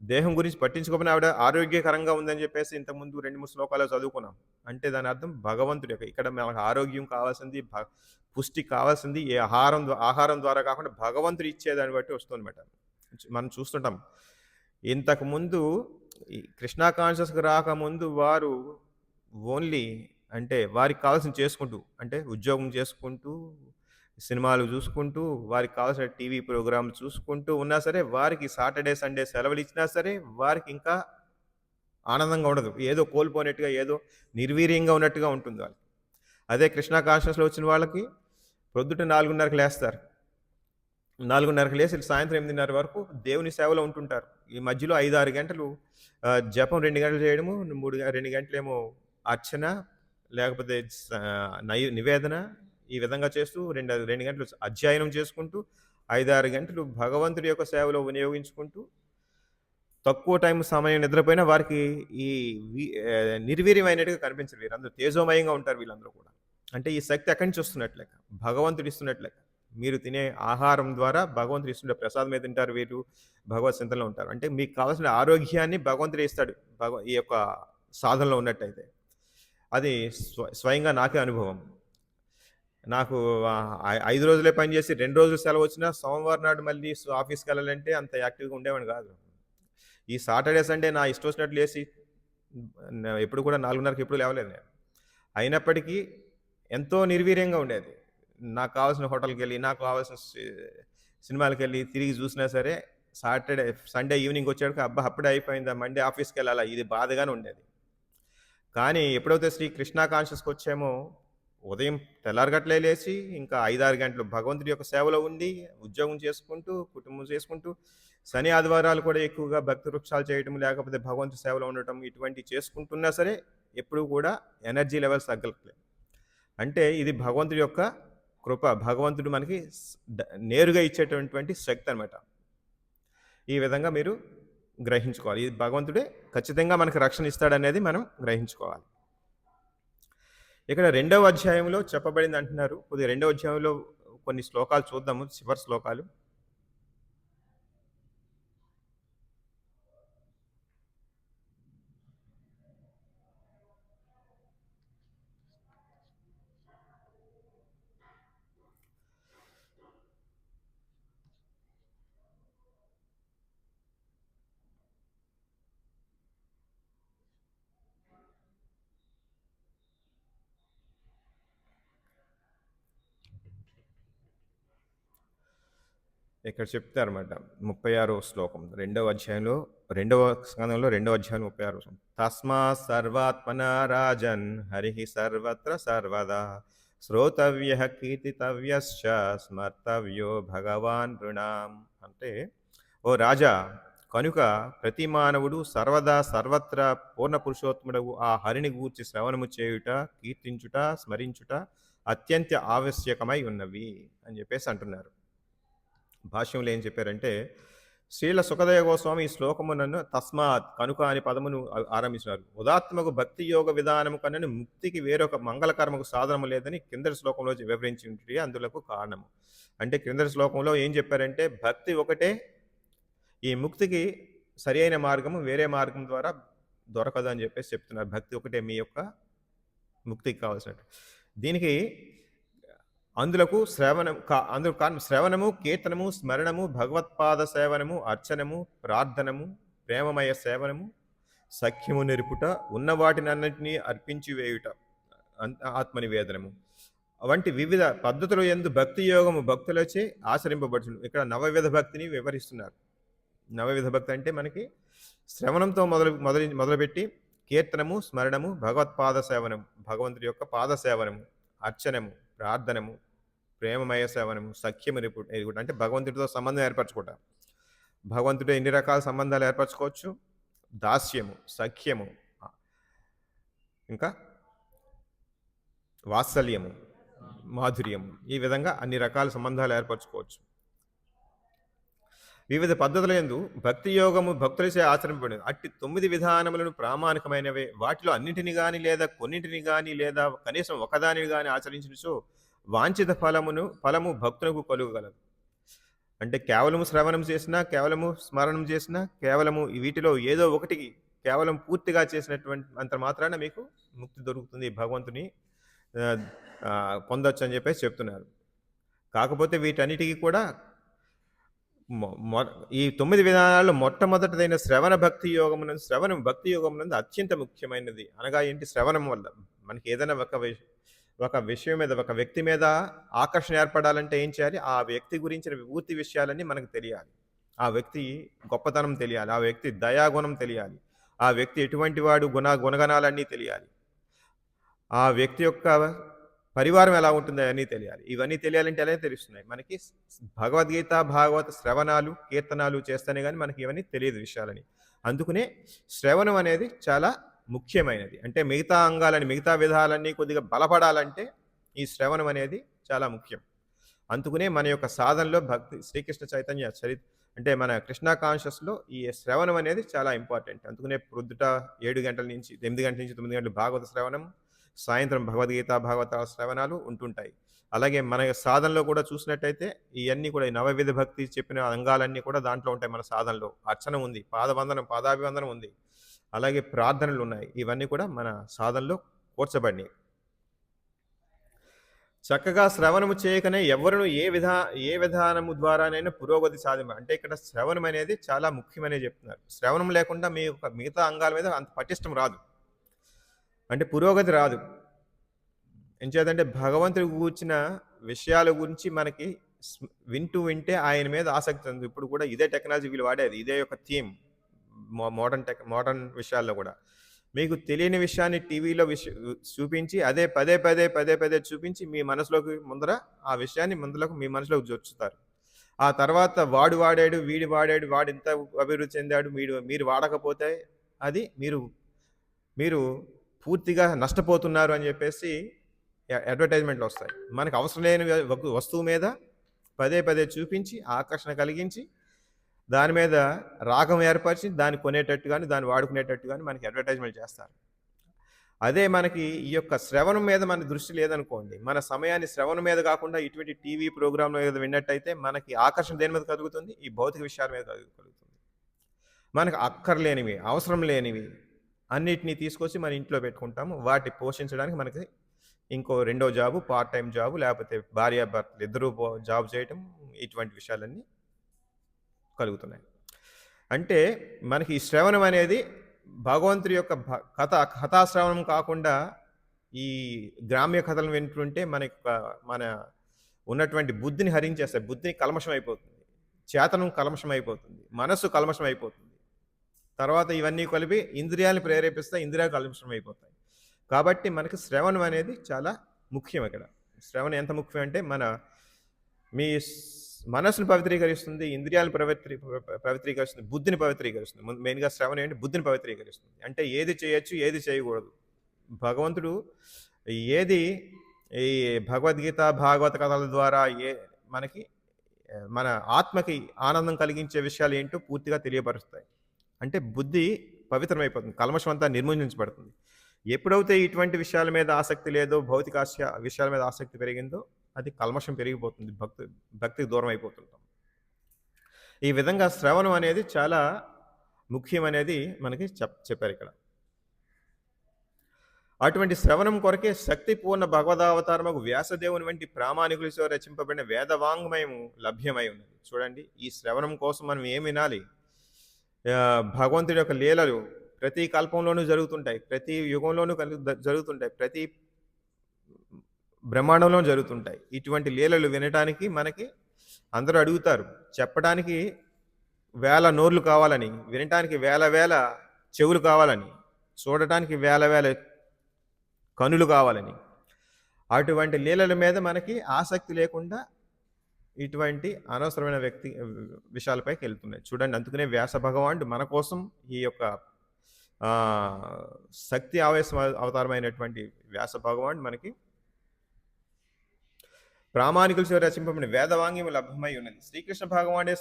దేహం గురించి పట్టించుకోమని ఆవిడ ఆరోగ్యకరంగా ఉందని చెప్పేసి ఇంతకుముందు 2-3 శ్లోకాలు చదువుకున్నాం. అంటే దాని అర్థం భగవంతుడి యొక్క ఇక్కడ మనకు ఆరోగ్యం కావాల్సింది, పుష్టి కావాల్సింది ఏ ఆహారం ద్వారా కాకుండా భగవంతుడు ఇచ్చేదాన్ని బట్టి వస్తుందన్నమాట. మనం చూస్తుంటాం. ఇంతకుముందు కృష్ణా కాన్షియస్కి రాకముందు వారు ఓన్లీ అంటే వారికి కావాల్సింది చేసుకుంటూ, అంటే ఉద్యోగం చేసుకుంటూ, సినిమాలు చూసుకుంటూ, వారికి కావాల్సిన టీవీ ప్రోగ్రాంలు చూసుకుంటూ ఉన్నా సరే, వారికి సాటర్డే సండే సెలవులు ఇచ్చినా సరే వారికి ఇంకా ఆనందంగా ఉండదు. ఏదో కోల్పోయినట్టుగా, ఏదో నిర్వీర్యంగా ఉన్నట్టుగా ఉంటుంది వాళ్ళకి. అదే కృష్ణా కాన్షియస్లో వచ్చిన వాళ్ళకి పొద్దుట 4:30కి లేస్తారు. 4:30కి లేచి సాయంత్రం 8:30 వరకు దేవుని సేవలో ఉంటుంటారు. ఈ మధ్యలో 5-6 గంటలు జపం 2 గంటలు చేయడము, 2 గంటలేమో అర్చన, లేకపోతే నివేదన, ఈ విధంగా చేస్తూ 2 గంటలు అధ్యయనం చేసుకుంటూ 5-6 గంటలు భగవంతుడి యొక్క సేవలో వినియోగించుకుంటూ తక్కువ సమయం నిద్రపోయినా వారికి ఈ నిర్వీర్యమైనట్టుగా కనిపించరు. వీరందరూ తేజోమయంగా ఉంటారు వీళ్ళందరూ కూడా. అంటే ఈ శక్తి ఎక్కడి నుంచి వస్తున్నట్లెక్క, భగవంతుడు ఇస్తున్నట్లెక్క. మీరు తినే ఆహారం ద్వారా భగవంతుడు ఇస్తుంటే ప్రసాదమే తింటారు వీరు, భగవత్ చింతనలో ఉంటారు. అంటే మీకు కావాల్సిన ఆరోగ్యాన్ని భగవంతుడు ఇస్తాడు ఈ యొక్క సాధనలో ఉన్నట్టయితే. అది స్వయంగా నాకే అనుభవం. నాకు 5 రోజులే పనిచేసి 2 రోజులు సెలవు వచ్చినా సోమవారం నాడు మళ్ళీ ఆఫీస్కి వెళ్ళాలంటే అంత యాక్టివ్గా ఉండేవాడిని కాదు. ఈ సాటర్డే సండే నా ఇష్టం వచ్చినట్లు లేచి ఎప్పుడు కూడా 4:30కి ఎప్పుడు లేవలేదు నేను. అయినప్పటికీ ఎంతో నిర్వీర్యంగా ఉండేది. నాకు కావాల్సిన హోటల్కి వెళ్ళి, నాకు కావాల్సిన సినిమాలకు వెళ్ళి తిరిగి చూసినా సరే సండే ఈవినింగ్ వచ్చాక అప్పుడే అయిపోయిందా, మండే ఆఫీస్కి వెళ్ళాలా, ఇది బాధగానే ఉండేది. కానీ ఎప్పుడైతే శ్రీ కృష్ణా కాన్షియస్కి వచ్చామో ఉదయం తెల్లారగట్లే లేచి ఇంకా 5-6 గంటలు భగవంతుడి యొక్క సేవలో ఉండి ఉద్యోగం చేసుకుంటూ, కుటుంబం చేసుకుంటూ, శని ఆదివారాలు కూడా ఎక్కువగా భక్తి వృక్షాలు చేయటం, లేకపోతే భగవంతుడి సేవలో ఉండటం, ఇటువంటి చేసుకుంటున్నా సరే ఎప్పుడు కూడా ఎనర్జీ లెవెల్స్ తగ్గట్లేదు. అంటే ఇది భగవంతుడి యొక్క కృప. భగవంతుడు మనకి నేరుగా ఇచ్చేటటువంటి శక్తి అనమాట. ఈ విధంగా మీరు గ్రహించుకోవాలి. ఇది భగవంతుడే ఖచ్చితంగా మనకు రక్షణ ఇస్తాడనేది మనం గ్రహించుకోవాలి. ఇక్కడ రెండవ అధ్యాయంలో చెప్పబడింది అంటున్నారు. కొద్దిగా రెండవ అధ్యాయంలో కొన్ని శ్లోకాలు చూద్దాము, చివరి శ్లోకాలు. ఇక్కడ చెప్తారన్నమాట. 36వ శ్లోకం. రెండవ స్కందంలో రెండవ అధ్యాయం 36వ శ్లోకం. తస్మాత్ సర్వాత్మనా రాజన్ హరిః సర్వత్ర సర్వదా శ్రోతవ్యః కీర్తితవ్యశ్చ స్మర్తవ్యో భగవాన్ నృణాం. అంటే ఓ రాజా, కనుక ప్రతి మానవుడు సర్వదా సర్వత్రా పూర్ణ పురుషోత్తముడవు ఆ హరిని గూర్చి శ్రవణము చేయుట, కీర్తించుట, స్మరించుట అత్యంత ఆవశ్యకమై ఉన్నవి అని చెప్పేసి అంటున్నారు. భాష్యంలో ఏం చెప్పారంటే, శ్రీల సుఖదేవ గోస్వామి ఈ శ్లోకమునను తస్మాత్ కనుక అని పదమును ఆరంభించినారు. ఉదాత్మకు భక్తి యోగ విధానము కన్నా ముక్తికి వేరొక మంగళకర్మకు సాధనము లేదని కిందటి శ్లోకంలో వివరించి ఉంటుంది. అందులకు కారణము అంటే క్రిందటి శ్లోకంలో ఏం చెప్పారంటే, భక్తి ఒకటే ఈ ముక్తికి సరి అయిన మార్గము, వేరే మార్గం ద్వారా దొరకదు అని చెప్పేసి చెప్తున్నారు. భక్తి ఒకటే మీ యొక్క ముక్తికి కావాల్సినట్టు. దీనికి అందులకు శ్రవణము, కీర్తనము, స్మరణము, భగవత్పాద సేవనము, అర్చనము, ప్రార్థనము, ప్రేమమయ సేవనము, సఖ్యము నెరుపుట, ఉన్న వాటినన్నింటినీ అర్పించి వేయుట, ఆత్మనివేదనము వంటి వివిధ పద్ధతులు యందు భక్తి యోగము భక్తులచే ఆచరింపబడుతుంది. ఇక్కడ నవవిధ భక్తిని వివరిస్తున్నారు. నవవిధ భక్తి అంటే మనకి శ్రవణంతో మొదలుపెట్టి కీర్తనము, స్మరణము, భగవత్పాద సేవనము, భగవంతుడి యొక్క పాద సేవనము, అర్చనము, ప్రార్థనము, ప్రేమమయ సేవనము, సఖ్యము ఎరుగుట అంటే భగవంతుడితో సంబంధం ఏర్పరచుకోవటం. భగవంతుడితో ఎన్ని రకాల సంబంధాలు ఏర్పరచుకోవచ్చు? దాస్యము, సఖ్యము, ఇంకా వాత్సల్యము, మాధుర్యము, ఈ విధంగా అన్ని రకాల సంబంధాలు ఏర్పరచుకోవచ్చు. వివిధ పద్ధతుల యందు భక్తి యోగము భక్తులచే ఆచరింపబడింది. అట్టి 9 విధానములను ప్రామాణికమైనవే. వాటిలో అన్నింటిని కానీ లేదా కొన్నింటిని కానీ లేదా కనీసం ఒకదానిని కానీ ఆచరించినచో వాంఛిత ఫలము భక్తులకు కలుగగలదు. అంటే కేవలము శ్రవణం చేసినా, కేవలము స్మరణం చేసినా, కేవలము వీటిలో ఏదో ఒకటికి కేవలం పూర్తిగా చేసినటువంటి అంత మాత్రాన మీకు ముక్తి దొరుకుతుంది, భగవంతుని పొందొచ్చు అని చెప్పేసి చెప్తున్నారు. కాకపోతే వీటన్నిటికీ కూడా ఈ 9 విధానాల్లో మొట్టమొదటిదైన శ్రవణ భక్తి యోగమునందు అత్యంత ముఖ్యమైనది. అనగా ఏంటి? శ్రవణం వల్ల మనకి ఏదైనా ఒక విషయం మీద, ఒక వ్యక్తి మీద ఆకర్షణ ఏర్పడాలంటే ఏం చేయాలి? ఆ వ్యక్తి గురించిన పూర్తి విషయాలన్నీ మనకు తెలియాలి. ఆ వ్యక్తి గొప్పతనం తెలియాలి, ఆ వ్యక్తి దయాగుణం తెలియాలి, ఆ వ్యక్తి ఎటువంటి వాడు గుణగణాలన్నీ తెలియాలి, ఆ వ్యక్తి యొక్క పరివారం ఎలా ఉంటుందో అన్నీ తెలియాలి. ఇవన్నీ తెలియాలంటే ఎలా తెలుస్తున్నాయి? మనకి భగవద్గీత, భాగవత శ్రవణాలు, కీర్తనాలు చేస్తేనే కానీ మనకి ఇవన్నీ తెలియదు విషయాలని. అందుకనే శ్రవణం అనేది చాలా ముఖ్యమైనది. అంటే మిగతా అంగాలని, మిగతా విధాలన్నీ కొద్దిగా బలపడాలంటే ఈ శ్రవణం అనేది చాలా ముఖ్యం. అందుకనే మన యొక్క సాధనలో శ్రీకృష్ణ చైతన్య అంటే మన కృష్ణ కాన్షియస్లో ఈ శ్రవణం అనేది చాలా ఇంపార్టెంట్. అందుకనే ప్రొద్దుట 8 గంటల నుంచి 8 గంటల నుంచి 9 గంటలు భాగవత శ్రవణం, సాయంత్రం భగవద్గీత, భాగవత శ్రవణాలు ఉంటుంటాయి. అలాగే మన సాధనలో కూడా చూసినట్టయితే ఇవన్నీ కూడా నవవిధ భక్తి చెప్పిన అంగాలన్నీ కూడా దాంట్లో ఉంటాయి. మన సాధనలో అర్చన ఉంది, పాదాభివందనం ఉంది, అలాగే ప్రార్థనలు ఉన్నాయి. ఇవన్నీ కూడా మన సాధనలో కూర్చబడినాయి. చక్కగా శ్రవణము చేయకనే ఎవరును ఏ విధానము ద్వారానైనా పురోగతి సాధించాలి. అంటే ఇక్కడ శ్రవణం అనేది చాలా ముఖ్యమనే చెప్తున్నారు. శ్రవణం లేకుండా మీ మిగతా అంగాల మీద అంత పటిష్టం రాదు, అంటే పురోగతి రాదు. ఎంచేతంటే భగవంతుడి కూర్చిన విషయాల గురించి మనకి వింటే ఆయన మీద ఆసక్తి ఉంది. ఇప్పుడు కూడా ఇదే టెక్నాలజీ వీళ్ళు వాడేది, ఇదే యొక్క థీమ్ మోడర్న్ విషయాల్లో కూడా. మీకు తెలియని విషయాన్ని టీవీలో చూపించి అదే పదే పదే చూపించి మీ మనసులోకి ఆ విషయాన్ని మీ మనసులోకి జొచ్చుతారు. ఆ తర్వాత వాడు వాడాడు, వాడు ఇంత అభివృద్ధి చెందాడు, మీరు వాడకపోతే అది మీరు పూర్తిగా నష్టపోతున్నారు అని చెప్పేసి అడ్వర్టైజ్మెంట్లు వస్తాయి. మనకు అవసరం లేని ఒక వస్తువు మీద పదే పదే చూపించి ఆకర్షణ కలిగించి దాని మీద రాగం ఏర్పరిచి దాన్ని కొనేటట్టు కానీ దాన్ని వాడుకునేటట్టు కానీ మనకి అడ్వర్టైజ్మెంట్ చేస్తారు. అదే మనకి ఈ యొక్క శ్రవణం మీద మన దృష్టి లేదనుకోండి, మన సమయాన్ని శ్రవణం మీద కాకుండా ఇటువంటి టీవీ ప్రోగ్రాంల మీద విన్నట్టయితే మనకి ఆకర్షణ దేని మీద కలుగుతుంది? ఈ భౌతిక విషయాల మీద కలుగుతుంది. మనకు అక్కర్లేనివి, అవసరం లేనివి అన్నిటినీ తీసుకొచ్చి మన ఇంట్లో పెట్టుకుంటాము. వాటి పోషించడానికి మనకి ఇంకో రెండో జాబు, పార్ట్ టైం జాబు, లేకపోతే భార్యాభర్తలు ఇద్దరూ జాబ్ చేయటం, ఇటువంటి విషయాలన్నీ కలుగుతున్నాయి. అంటే మనకి ఈ శ్రవణం అనేది భగవంతుడి యొక్క కథాశ్రవణం కాకుండా ఈ గ్రామ్య కథలను వింటుంటే మన ఉన్నటువంటి బుద్ధిని హరించేస్తాయి. బుద్ధి కల్మషం అయిపోతుంది, చేతనం కల్మషం అయిపోతుంది, మనస్సు కల్మషం అయిపోతుంది. తర్వాత ఇవన్నీ కలిపి ఇంద్రియాలను ప్రేరేపిస్తాయి, ఇంద్రియాలు కల్మషం అయిపోతాయి. కాబట్టి మనకి శ్రవణం అనేది చాలా ముఖ్యం. ఇక్కడ శ్రవణం ఎంత ముఖ్యం అంటే మీ మనస్సును పవిత్రీకరిస్తుంది, ఇంద్రియాలను పవిత్రీకరిస్తుంది, బుద్ధిని పవిత్రీకరిస్తుంది. మెయిన్గా శ్రవణం ఏంటి? బుద్ధిని పవిత్రీకరిస్తుంది. అంటే ఏది చేయొచ్చు, ఏది చేయకూడదు. భగవంతుడు ఏది ఈ భగవద్గీత, భాగవత కథల ద్వారా మనకి మన ఆత్మకి ఆనందం కలిగించే విషయాలు ఏంటో పూర్తిగా తెలియపరుస్తాయి. అంటే బుద్ధి పవిత్రమైపోతుంది, కల్మషం అంతా నిర్మూలించబడుతుంది. ఎప్పుడైతే ఇటువంటి విషయాల మీద ఆసక్తి లేదో, భౌతిక విషయాల మీద ఆసక్తి పెరిగిందో అది కల్మషం పెరిగిపోతుంది, భక్తికి దూరం అయిపోతుంటాం. ఈ విధంగా శ్రవణం అనేది చాలా ముఖ్యమనేది మనకి చెప్పారు ఇక్కడ. అటువంటి శ్రవణం కొరకే శక్తిపూర్ణ భగవదావతారముకు వ్యాసదేవుని వంటి ప్రామాణికులతో రచింపబడిన వేదవాంగ్మయం లభ్యమై ఉన్నది. చూడండి, ఈ శ్రవణం కోసం మనం ఏం వినాలి? భగవంతుడి యొక్క లీలలు ప్రతి కల్పంలోనూ జరుగుతుంటాయి, ప్రతి యుగంలోనూ జరుగుతుంటాయి, ప్రతి బ్రహ్మాండంలో జరుగుతుంటాయి. ఇటువంటి లీలలు వినటానికి మనకి అందరూ అడుగుతారు. చెప్పడానికి వేల నోర్లు కావాలని, వినటానికి వేల వేల చెవులు కావాలని, చూడటానికి వేల వేల కనులు కావాలని. అటువంటి లీలల మీద మనకి ఆసక్తి లేకుండా ఇటువంటి అనవసరమైన విషయాలపైకి వెళ్తున్నాయి. చూడండి, అందుకనే వ్యాస భగవానుడు మన కోసం ఈ యొక్క శక్తి ఆవేశ అవతారమైనటువంటి వ్యాస భగవానుడు మనకి ప్రామాణికులతో రచింపబడిన వేదవాంగ్యం లభ్యమై ఉన్నది. శ్రీకృష్ణ భగవానుడే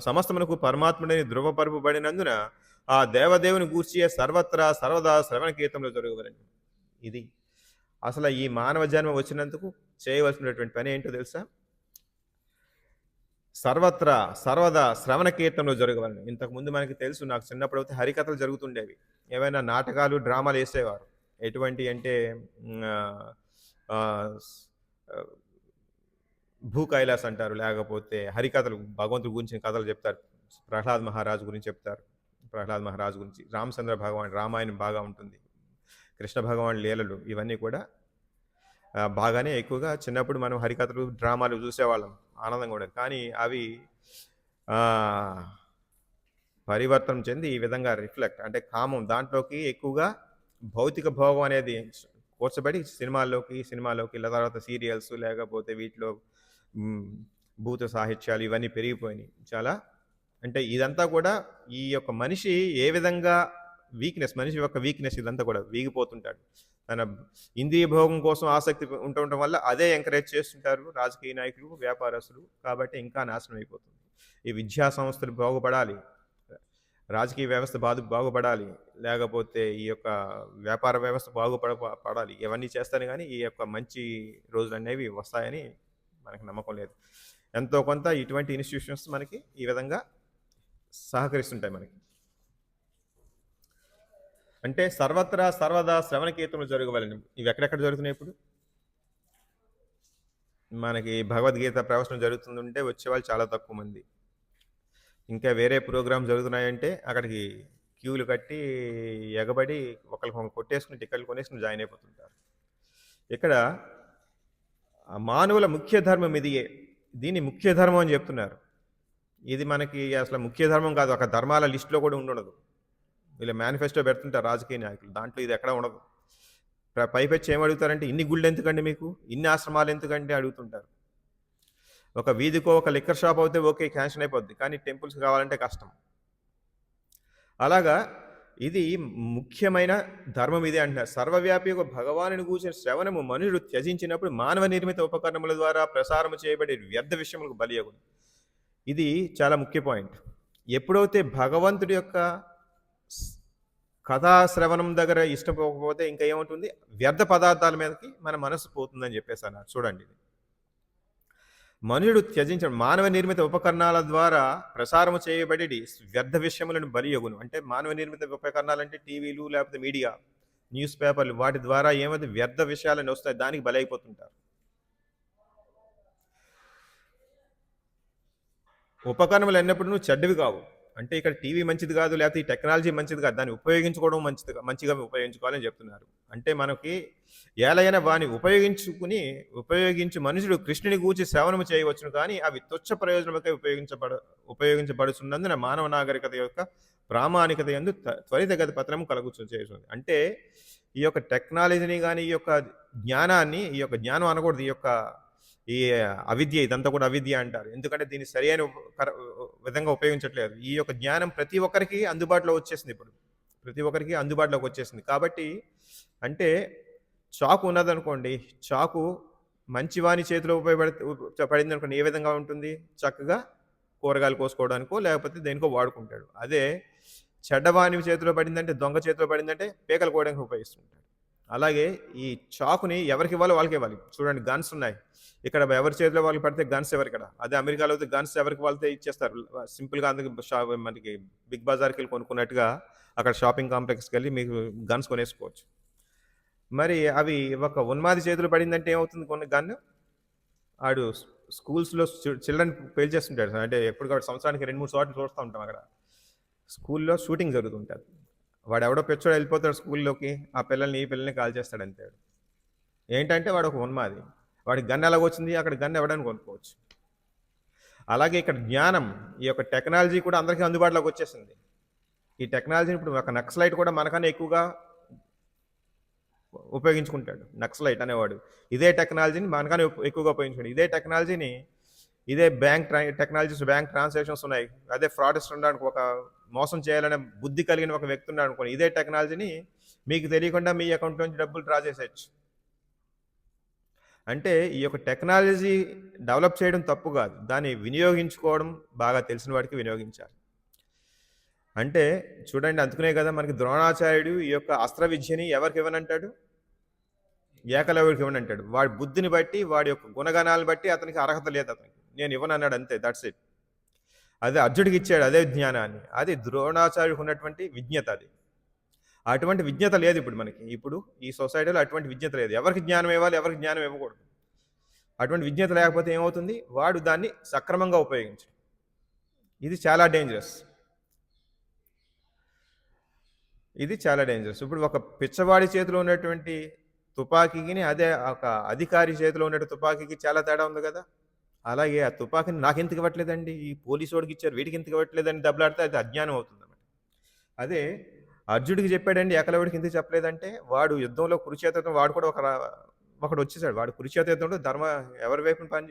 సమస్తమునకు పరమాత్ముడని ధృవపరపబడినందున ఆ దేవదేవుని గూర్చి సర్వత్రా సర్వదా శ్రవణ కీర్తనలో జరగవలని. ఇది అసలు ఈ మానవ జన్మ వచ్చినందుకు చేయవలసినటువంటి పని ఏంటో తెలుసా? సర్వత్రా సర్వదా శ్రవణ కీర్తనలో జరగవలని. ఇంతకుముందు మనకి తెలుసు, నాకు చిన్నప్పుడు అయితే హరికథలు జరుగుతుండేవి, ఏవైనా నాటకాలు, డ్రామాలు వేసేవారు. ఎటువంటి అంటే భూ కైలాస్ అంటారు, లేకపోతే హరికథలు, భగవంతుడి గురించిన కథలు చెప్తారు. ప్రహ్లాద్ మహారాజు గురించి చెప్తారు, ప్రహ్లాద్ మహారాజు గురించి. రామచంద్ర భగవాన్ రామాయణం బాగా ఉంటుంది, కృష్ణ భగవాన్ లీలలు, ఇవన్నీ కూడా బాగానే ఎక్కువగా చిన్నప్పుడు మనం హరికథలు, డ్రామాలు చూసేవాళ్ళం, ఆనందంగా ఉండేది. కానీ అవి పరివర్తనం చెంది ఈ విధంగా రిఫ్లెక్ట్ అంటే కామం దాంట్లోకి ఎక్కువగా భౌతిక భోగం అనేది కూర్చబడి సినిమాల్లోకి ఇలా తర్వాత సీరియల్స్, లేకపోతే వీటిలో భూత సాహిత్యాలు ఇవన్నీ పెరిగిపోయినాయి చాలా. అంటే ఇదంతా కూడా ఈ యొక్క మనిషి ఏ విధంగా మనిషి యొక్క వీక్నెస్ ఇదంతా కూడా వీగిపోతుంటాడు. తన ఇంద్రియ భోగం కోసం ఆసక్తి ఉండటం వల్ల అదే ఎంకరేజ్ చేస్తుంటారు రాజకీయ నాయకులు, వ్యాపారస్తులు. కాబట్టి ఇంకా నాశనం అయిపోతుంది. ఈ విద్యా సంస్థలు బాగుపడాలి, రాజకీయ వ్యవస్థ బాగుపడాలి, లేకపోతే ఈ యొక్క వ్యాపార వ్యవస్థ బాగుపడాలి. ఇవన్నీ చేస్తాను కానీ ఈ యొక్క మంచి రోజులు అనేవి వస్తాయని మనకు నమ్మకం లేదు. ఎంతో కొంత ఇటువంటి ఇన్స్టిట్యూషన్స్ మనకి ఈ విధంగా సహకరిస్తుంటాయి మనకి. అంటే సర్వత్రా సర్వదా శ్రవణ కీర్తనలు జరగవలని. ఇవి ఎక్కడెక్కడ జరుగుతున్నాయి? ఇప్పుడు మనకి భగవద్గీత ప్రవచనం జరుగుతుందంటే వచ్చేవాళ్ళు చాలా తక్కువ మంది. ఇంకా వేరే ప్రోగ్రామ్ జరుగుతున్నాయంటే అక్కడికి క్యూలు కట్టి ఎగబడి ఒకరికి కొట్టేసుకుని టికెట్లు కొనేసుకుని జాయిన్ అయిపోతుంటారు. ఇక్కడ మానవుల ముఖ్య ధర్మం ఇదియే, దీన్ని ముఖ్య ధర్మం అని చెప్తున్నారు. ఇది మనకి అసలు ముఖ్య ధర్మం కాదు, ఒక ధర్మాల లిస్టులో కూడా ఉండదు. వీళ్ళ మేనిఫెస్టో పెడుతుంటారు రాజకీయ నాయకులు, దాంట్లో ఇది ఎక్కడ ఉండదు. పైపెచ్చి ఏమడుగుతారంటే ఇన్ని గుళ్ళు ఎందుకండి మీకు, ఇన్ని ఆశ్రమాలు ఎందుకంటే అడుగుతుంటారు. ఒక వీధికో ఒక లిక్కర్ షాప్ అయితే ఓకే, క్యాన్షన్ అయిపోద్ది, కానీ టెంపుల్స్ కావాలంటే కష్టం. అలాగా ఇది ముఖ్యమైన ధర్మం ఇదే అంటున్నారు. సర్వవ్యాపి యొక్క భగవానుని గూర్చిన శ్రవణము మనుషుడు త్యజించినప్పుడు మానవ నిర్మిత ఉపకరణముల ద్వారా ప్రసారము చేయబడే వ్యర్థ విషయములకు బలియగును. ఇది చాలా ముఖ్య పాయింట్. ఎప్పుడైతే భగవంతుడి యొక్క స్ కథా శ్రవణం దగ్గర ఇష్టపోకపోతే ఇంకా ఏముంటుంది? వ్యర్థ పదార్థాల మీదకి మన మనసు పోతుందని చెప్పేసన్నారు. చూడండి. మనుషుడు త్యజించడం మానవ నిర్మిత ఉపకరణాల ద్వారా ప్రసారము చేయబడేది వ్యర్థ విషయములను బలియగును. అంటే మానవ నిర్మిత ఉపకరణాలంటే టీవీలు లేకపోతే మీడియా, న్యూస్ పేపర్లు వాటి ద్వారా ఏమైతే వ్యర్థ విషయాలని వస్తాయి దానికి బలైపోతుంటారు. ఉపకరణములు ఎన్నప్పుడు చెడ్డవి కావు. అంటే ఇక్కడ టీవీ మంచిది కాదు, లేకపోతే ఈ టెక్నాలజీ మంచిది కాదు. దాన్ని ఉపయోగించుకోవడం మంచిగా ఉపయోగించుకోవాలని చెప్తున్నారు. అంటే మనకి ఏలైనా వాని ఉపయోగించి మనుషుడు కృష్ణుని గూర్చి శ్రవణము చేయవచ్చును, కానీ అవి తుచ్చ ప్రయోజనములకై ఉపయోగించబడుతున్నందున మానవ నాగరికత యొక్క ప్రామాణికత యందు త్వరితగతి పత్రము కలుగుతుంది. అంటే ఈ యొక్క టెక్నాలజీని కానీ ఈ యొక్క జ్ఞానాన్ని, ఈ యొక్క జ్ఞానం అనకూడదు, ఈ అవిద్య, ఇదంతా కూడా అవిద్య అంటారు. ఎందుకంటే దీన్ని సరైన విధంగా ఉపయోగించట్లేదు. ఈ యొక్క జ్ఞానం ప్రతి ఒక్కరికి అందుబాటులో వచ్చేసింది. ఇప్పుడు ప్రతి ఒక్కరికి అందుబాటులోకి వచ్చేసింది. కాబట్టి అంటే చాకు ఉన్నదనుకోండి, చాకు మంచివాని చేతిలో పడింది అనుకోండి, ఏ విధంగా ఉంటుంది? చక్కగా కూరగాయలు కోసుకోవడానికో లేకపోతే దేనికో వాడుకుంటాడు. అదే చెడ్డవాని చేతిలో పడిందంటే, దొంగ చేతిలో పడిందంటే పీకలు కోయడానికి ఉపయోగిస్తుంటాడు. అలాగే ఈ చాకుని ఎవరికి ఇవ్వాలో వాళ్ళకి ఇవ్వాలి. చూడండి, గన్స్ ఉన్నాయి. ఇక్కడ ఎవరి చేతిలో వాళ్ళకి పడితే గన్స్ ఎవరిక్కడ. అదే అమెరికాలో అయితే గన్స్ ఎవరికి వాళ్ళతో ఇచ్చేస్తారు. సింపుల్గా అందుకు మనకి బిగ్ బజార్కి వెళ్ళి కొనుక్కున్నట్టుగా అక్కడ షాపింగ్ కాంప్లెక్స్కి వెళ్ళి మీకు గన్స్ కొనేసుకోవచ్చు. మరి అవి ఒక ఉన్మాది చేతిలో పడిందంటే ఏమవుతుంది? కొన్ని గన్ ఆడు స్కూల్స్లో చిల్డ్రన్ పేల్చేస్తుంటాడు. అంటే ఎప్పుడు కాబట్టి సంవత్సరానికి 2-3 చోట్ల చూస్తూ ఉంటాం. అక్కడ స్కూల్లో షూటింగ్ జరుగుతుంటుంది. వాడు ఎవడో పెచ్చోడు వెళ్ళిపోతాడు స్కూల్లోకి, ఆ పిల్లల్ని ఈ పిల్లల్ని కాల్ చేస్తాడు అంతే. ఏంటంటే వాడు ఒక ఉన్మాది. వాడికి గన్ ఎలాగొచ్చింది? అక్కడ గన్ ఎవడని కొనుక్కోవచ్చు. అలాగే ఇక్కడ జ్ఞానం, ఈ యొక్క టెక్నాలజీ కూడా అందరికీ అందుబాటులోకి వచ్చేసింది. ఈ టెక్నాలజీని ఇప్పుడు ఒక నక్సలైట్ కూడా మనకన్నా ఎక్కువగా ఉపయోగించుకుంటాడు. నక్సలైట్ అనేవాడు ఇదే టెక్నాలజీని మనకన్నా ఎక్కువగా ఉపయోగించుకుంటాడు. ఇదే టెక్నాలజీని, ఇదే బ్యాంక్ ట్రాన్సాక్షన్స్ ఉన్నాయి. అదే ఫ్రాడస్ట్ ఉండడానికి, ఒక మోసం చేయాలనే బుద్ధి కలిగిన ఒక వ్యక్తి ఉన్నాడు అనుకోండి, ఇదే టెక్నాలజీని మీకు తెలియకుండా మీ అకౌంట్ నుంచి డబ్బులు డ్రా చేసేయచ్చు. అంటే ఈ యొక్క టెక్నాలజీ డెవలప్ చేయడం తప్పు కాదు, దాన్ని వినియోగించుకోవడం బాగా తెలిసిన వాడికి వినియోగించాలి. అంటే చూడండి, అందుకునే కదా మనకి ద్రోణాచార్యుడు ఈ యొక్క అస్త్ర విద్యని ఎవరికి ఇవ్వనంటాడు? ఏకలవ్యుడికి ఇవ్వనంటాడు. వాడి బుద్ధిని బట్టి, వాడి యొక్క గుణగణాలను బట్టి అతనికి అర్హత లేదు. అతనికి నేను ఇవ్వనన్నాడు అంతే, దట్స్ ఇట్. అదే అర్జుడికి ఇచ్చాడు అదే జ్ఞానాన్ని. అది ద్రోణాచార్యుడికి ఉన్నటువంటి విజ్ఞత. అది అటువంటి విజ్ఞత లేదు ఇప్పుడు మనకి. ఇప్పుడు ఈ సొసైటీలో అటువంటి విజ్ఞత లేదు. ఎవరికి జ్ఞానం ఇవ్వాలి, ఎవరికి జ్ఞానం ఇవ్వకూడదు. అటువంటి విజ్ఞత లేకపోతే ఏమవుతుంది? వాడు దాన్ని సక్రమంగా ఉపయోగించు. ఇది చాలా డేంజరస్. ఇప్పుడు ఒక పిచ్చవాడి చేతిలో ఉన్నటువంటి తుపాకీని, అదే ఒక అధికారి చేతిలో ఉన్నటువంటి తుపాకీకి చాలా తేడా ఉంది కదా. అలాగే ఆ తుపాకీని నాకెందుకు ఇవ్వట్లేదండి, ఈ పోలీసు వాడికి ఇచ్చారు, వీడికి ఎందుకు ఇవ్వట్లేదని దెబ్బలాడితే అది అజ్ఞానం అవుతుంది అన్నమాట. అదే అర్జుడికి చెప్పాడండి, ఏకలవ్యుడికి ఎందుకు చెప్పలేదంటే, వాడు యుద్ధంలో కురుక్షేత్రం, వాడు కూడా ఒకడు వచ్చేసాడు. వాడు కురుక్షేత్ర యుద్ధంలో ఎవరి వైపున పని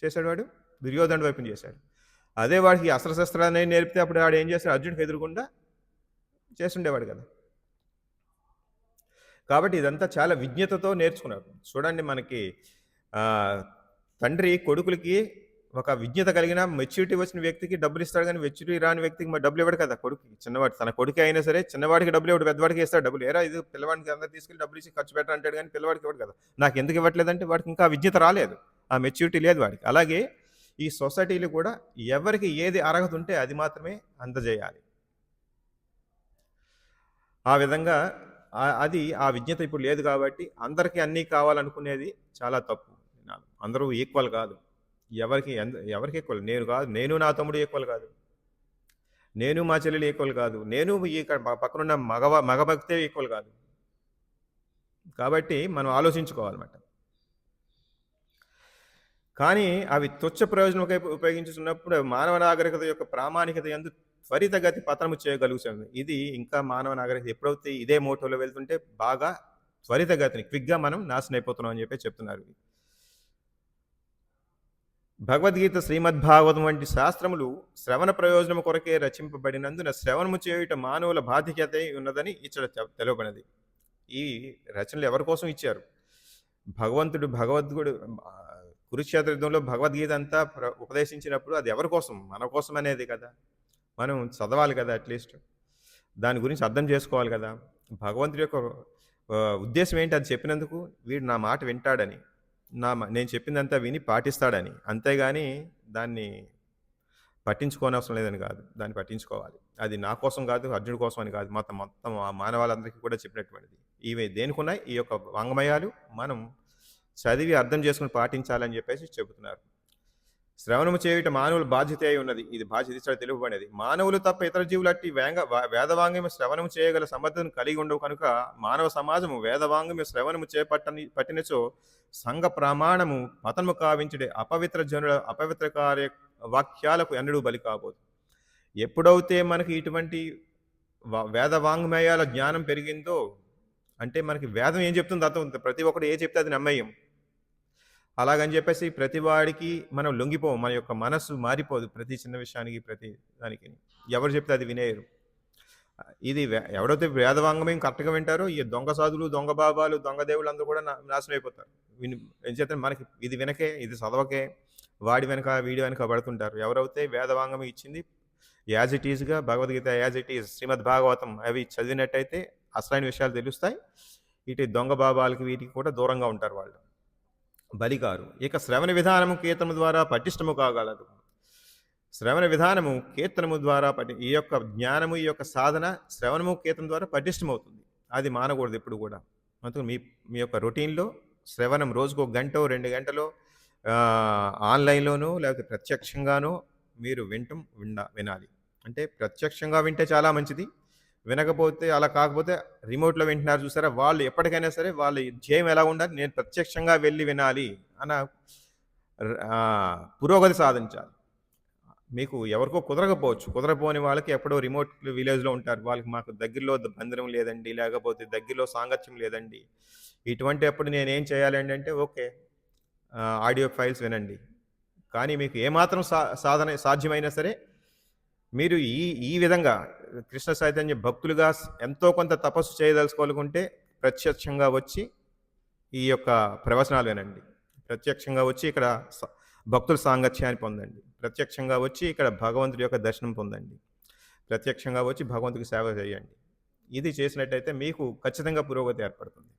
చేశాడు? వాడు దుర్యోధనుడి వైపున చేశాడు. అదే వాడికి అస్త్రశస్త్రాన్ని నేర్పితే అప్పుడు వాడు ఏం చేస్తాడు? అర్జునుడికి ఎదురుకుండా చేస్తుండేవాడు కదా. కాబట్టి ఇదంతా చాలా విజ్ఞతతో నేర్చుకున్నాడు. చూడండి, మనకి తండ్రి కొడుకులకి ఒక విజ్ఞత కలిగిన మెచ్యూరిటీ వచ్చిన వ్యక్తికి డబ్బులు ఇస్తాడు, కానీ మెచ్యూరిటీ రాని వ్యక్తికి డబ్బులు ఇవ్వడు కదా. కొడుకు చిన్నవాడు, తన కొడుకు అయినా సరే చిన్నవాడికి డబ్బులు ఇవ్వడు, పెద్దవాడికి ఇస్తాడు డబ్బులు. ఏరా ఇది పిల్లవాడికి అందరూ తీసుకెళ్ళి డబ్బులు ఇచ్చి ఖర్చు పెట్టా అంటాడు, కానీ పిల్లవాడికి ఇవ్వడు కదా. నాకు ఎందుకు ఇవ్వట్లేదంటే వాడికి ఇంకా విజ్ఞత రాలేదు, ఆ మెచ్యూరిటీ లేదు వాడికి. అలాగే ఈ సొసైటీలు కూడా ఎవరికి ఏది అర్హత ఉంటే అది మాత్రమే అందజేయాలి. ఆ విధంగా అది ఆ విజ్ఞత ఇప్పుడు లేదు కాబట్టి అందరికీ అన్నీ కావాలనుకునేది చాలా తప్పు. అందరూ ఈక్వల్ కాదు. ఎవరికి ఈక్వల్? నేను కాదు, నేను నా తమ్ముడు ఈక్వల్ కాదు, నేను మా చెల్లెలు ఈక్వల్ కాదు, నేను ఇక్కడ పక్కనున్న మగ భక్తే ఈక్వల్ కాదు. కాబట్టి మనం ఆలోచించుకోవాలన్నమాట. కానీ అవి తుచ్చ ప్రయోజనంకై ఉపయోగించుతున్నప్పుడు మానవ నాగరికత యొక్క ప్రామాణికత యందు త్వరితగతి పతనము చేయగలుగుతుంది. ఇది ఇంకా మానవ నాగరికత ఎప్పుడైతే ఇదే మోటోలో వెళ్తుంటే బాగా త్వరితగతిని క్విక్గా మనం నాశనం అయిపోతున్నాం అని చెప్పి చెప్తున్నారు. భగవద్గీత, శ్రీమద్భాగవతం వంటి శాస్త్రములు శ్రవణ ప్రయోజనము కొరకే రచింపబడినందున శ్రవణము చేయుట మానవుల బాధ్యతే ఉన్నదని ఇచ్చట తెలుపబడినది. ఈ రచనలు ఎవరి కోసం ఇచ్చారు? భగవంతుడు కురుక్షేత్ర యుద్ధంలో భగవద్గీత అంతా ఉపదేశించినప్పుడు అది ఎవరి కోసం? మన కోసం అనేది కదా. మనం చదవాలి కదా అట్లీస్ట్. దాని గురించి అర్థం చేసుకోవాలి కదా. భగవంతుడి యొక్క ఉద్దేశం ఏంటి అది చెప్పినందుకు? వీడు నా మాట వింటాడని, నేను చెప్పిందంతా విని పాటిస్తాడని. అంతేగాని దాన్ని పట్టించుకోనవసరం లేదని కాదు. దాన్ని పట్టించుకోవాలి. అది నా కోసం కాదు, అర్జునుడి కోసం అని కాదు. మొత్తం ఆ మానవాళందరికీ కూడా చెప్పినటువంటిది. ఇవి దేనికున్నాయి? ఈ యొక్క వాంగ్మయాలు మనం చదివి అర్థం చేసుకుని పాటించాలని చెప్పేసి చెబుతున్నారు. శ్రవణము చేయుట మానవుల బాధ్యత అయి ఉన్నది. ఇది బాధ్యత ఇక్కడ తెలుపబడినది. మానవులు తప్ప ఇతర జీవులు అట్టి వేదవాంగ్యము శ్రవణము చేయగల సమర్థతను కలిగి ఉండవు కనుక మానవ సమాజము వేదవాంగ్యము శ్రవణము పట్టినచో సంఘ ప్రమాణము పతనము కావించుడే అపవిత్ర జనుల అపవిత్ర కార్య వాక్యాలకు ఎన్నడూ బలి కాబోదు. ఎప్పుడైతే మనకి ఇటువంటి వేదవాంగ్మయాల జ్ఞానం పెరిగిందో, అంటే మనకి వేదం ఏం చెప్తుందో అర్థం ఉంది. ప్రతి ఒక్కరు ఏ చెప్తే అది నమ్మేయం. అలాగని చెప్పేసి ప్రతి వాడికి మనం లొంగిపోం. మన యొక్క మనస్సు మారిపోదు ప్రతి చిన్న విషయానికి, ప్రతి దానికి. ఎవరు చెప్తే అది వినేయరు. ఇది ఎవడైతే వేదవాంగమయం కరెక్ట్గా వింటారో ఈ దొంగ సాధులు, దొంగ బాబాలు, దొంగ దేవుళ్ళు అందరూ కూడా నాశనం అయిపోతారు. ఏం చేస్తే మనకి ఇది వినకే, ఇది చదవకే, వాడి వెనక వీడి వెనక పడుతుంటారు. ఎవరైతే వేదవాంగమం ఇచ్చింది యాజ్ ఇట్ ఈజ్గా, Bhagavad Gita as it is, Srimad Bhagavatam అవి చదివినట్టయితే అసలైన విషయాలు తెలుస్తాయి. ఇటు దొంగ బాబాలకి వీటికి కూడా దూరంగా ఉంటారు, వాళ్ళు బలిగారు. ఇక శ్రవణ విధానము కీర్తనము ద్వారా పటిష్టము కాగలదు. శ్రవణ విధానము కీర్తనము ద్వారా ఈ యొక్క జ్ఞానము, ఈ యొక్క సాధన శ్రవణము కీర్తన ద్వారా పటిష్టమవుతుంది. అది మానకూడదు ఎప్పుడు కూడా. అందుకు మీ యొక్క రొటీన్లో శ్రవణం రోజుకు 1 గంట 2 గంటలో ఆన్లైన్లోనూ లేకపోతే ప్రత్యక్షంగానూ మీరు వినాలి. అంటే ప్రత్యక్షంగా వింటే చాలా మంచిది. వినకపోతే, అలా కాకపోతే రిమోట్లో వింటున్నారు చూసారా, వాళ్ళు ఎప్పటికైనా సరే వాళ్ళ ధ్యేయం ఎలా ఉండాలి? నేను ప్రత్యక్షంగా వెళ్ళి వినాలి అన్న పురోగతి సాధించాలి. మీకు ఎవరికో కుదరకపోవచ్చు. కుదరపోని వాళ్ళకి ఎప్పుడో రిమోట్ విలేజ్లో ఉంటారు. వాళ్ళకి మాకు దగ్గరలో మందిరం లేదండి, లేకపోతే దగ్గరలో సాంగత్యం లేదండి. ఇటువంటి అప్పుడు నేనేం చేయాలండి అంటే, ఓకే ఆడియో ఫైల్స్ వినండి. కానీ మీకు ఏమాత్రం సాధన సాధ్యమైనా సరే మీరు ఈ విధంగా కృష్ణ చైతన్య భక్తులుగా ఎంతో కొంత తపస్సు చేయదలుచుకోవాలనుకుంటే ప్రత్యక్షంగా వచ్చి ఈ యొక్క ప్రవచనాలు వినండి. ప్రత్యక్షంగా వచ్చి ఇక్కడ భక్తుల సాంగత్యాన్ని పొందండి. ప్రత్యక్షంగా వచ్చి ఇక్కడ భగవంతుడి యొక్క దర్శనం పొందండి. ప్రత్యక్షంగా వచ్చి భగవంతుడికి సేవ చేయండి. ఇది చేసినట్టయితే మీకు ఖచ్చితంగా పురోగతి ఏర్పడుతుంది.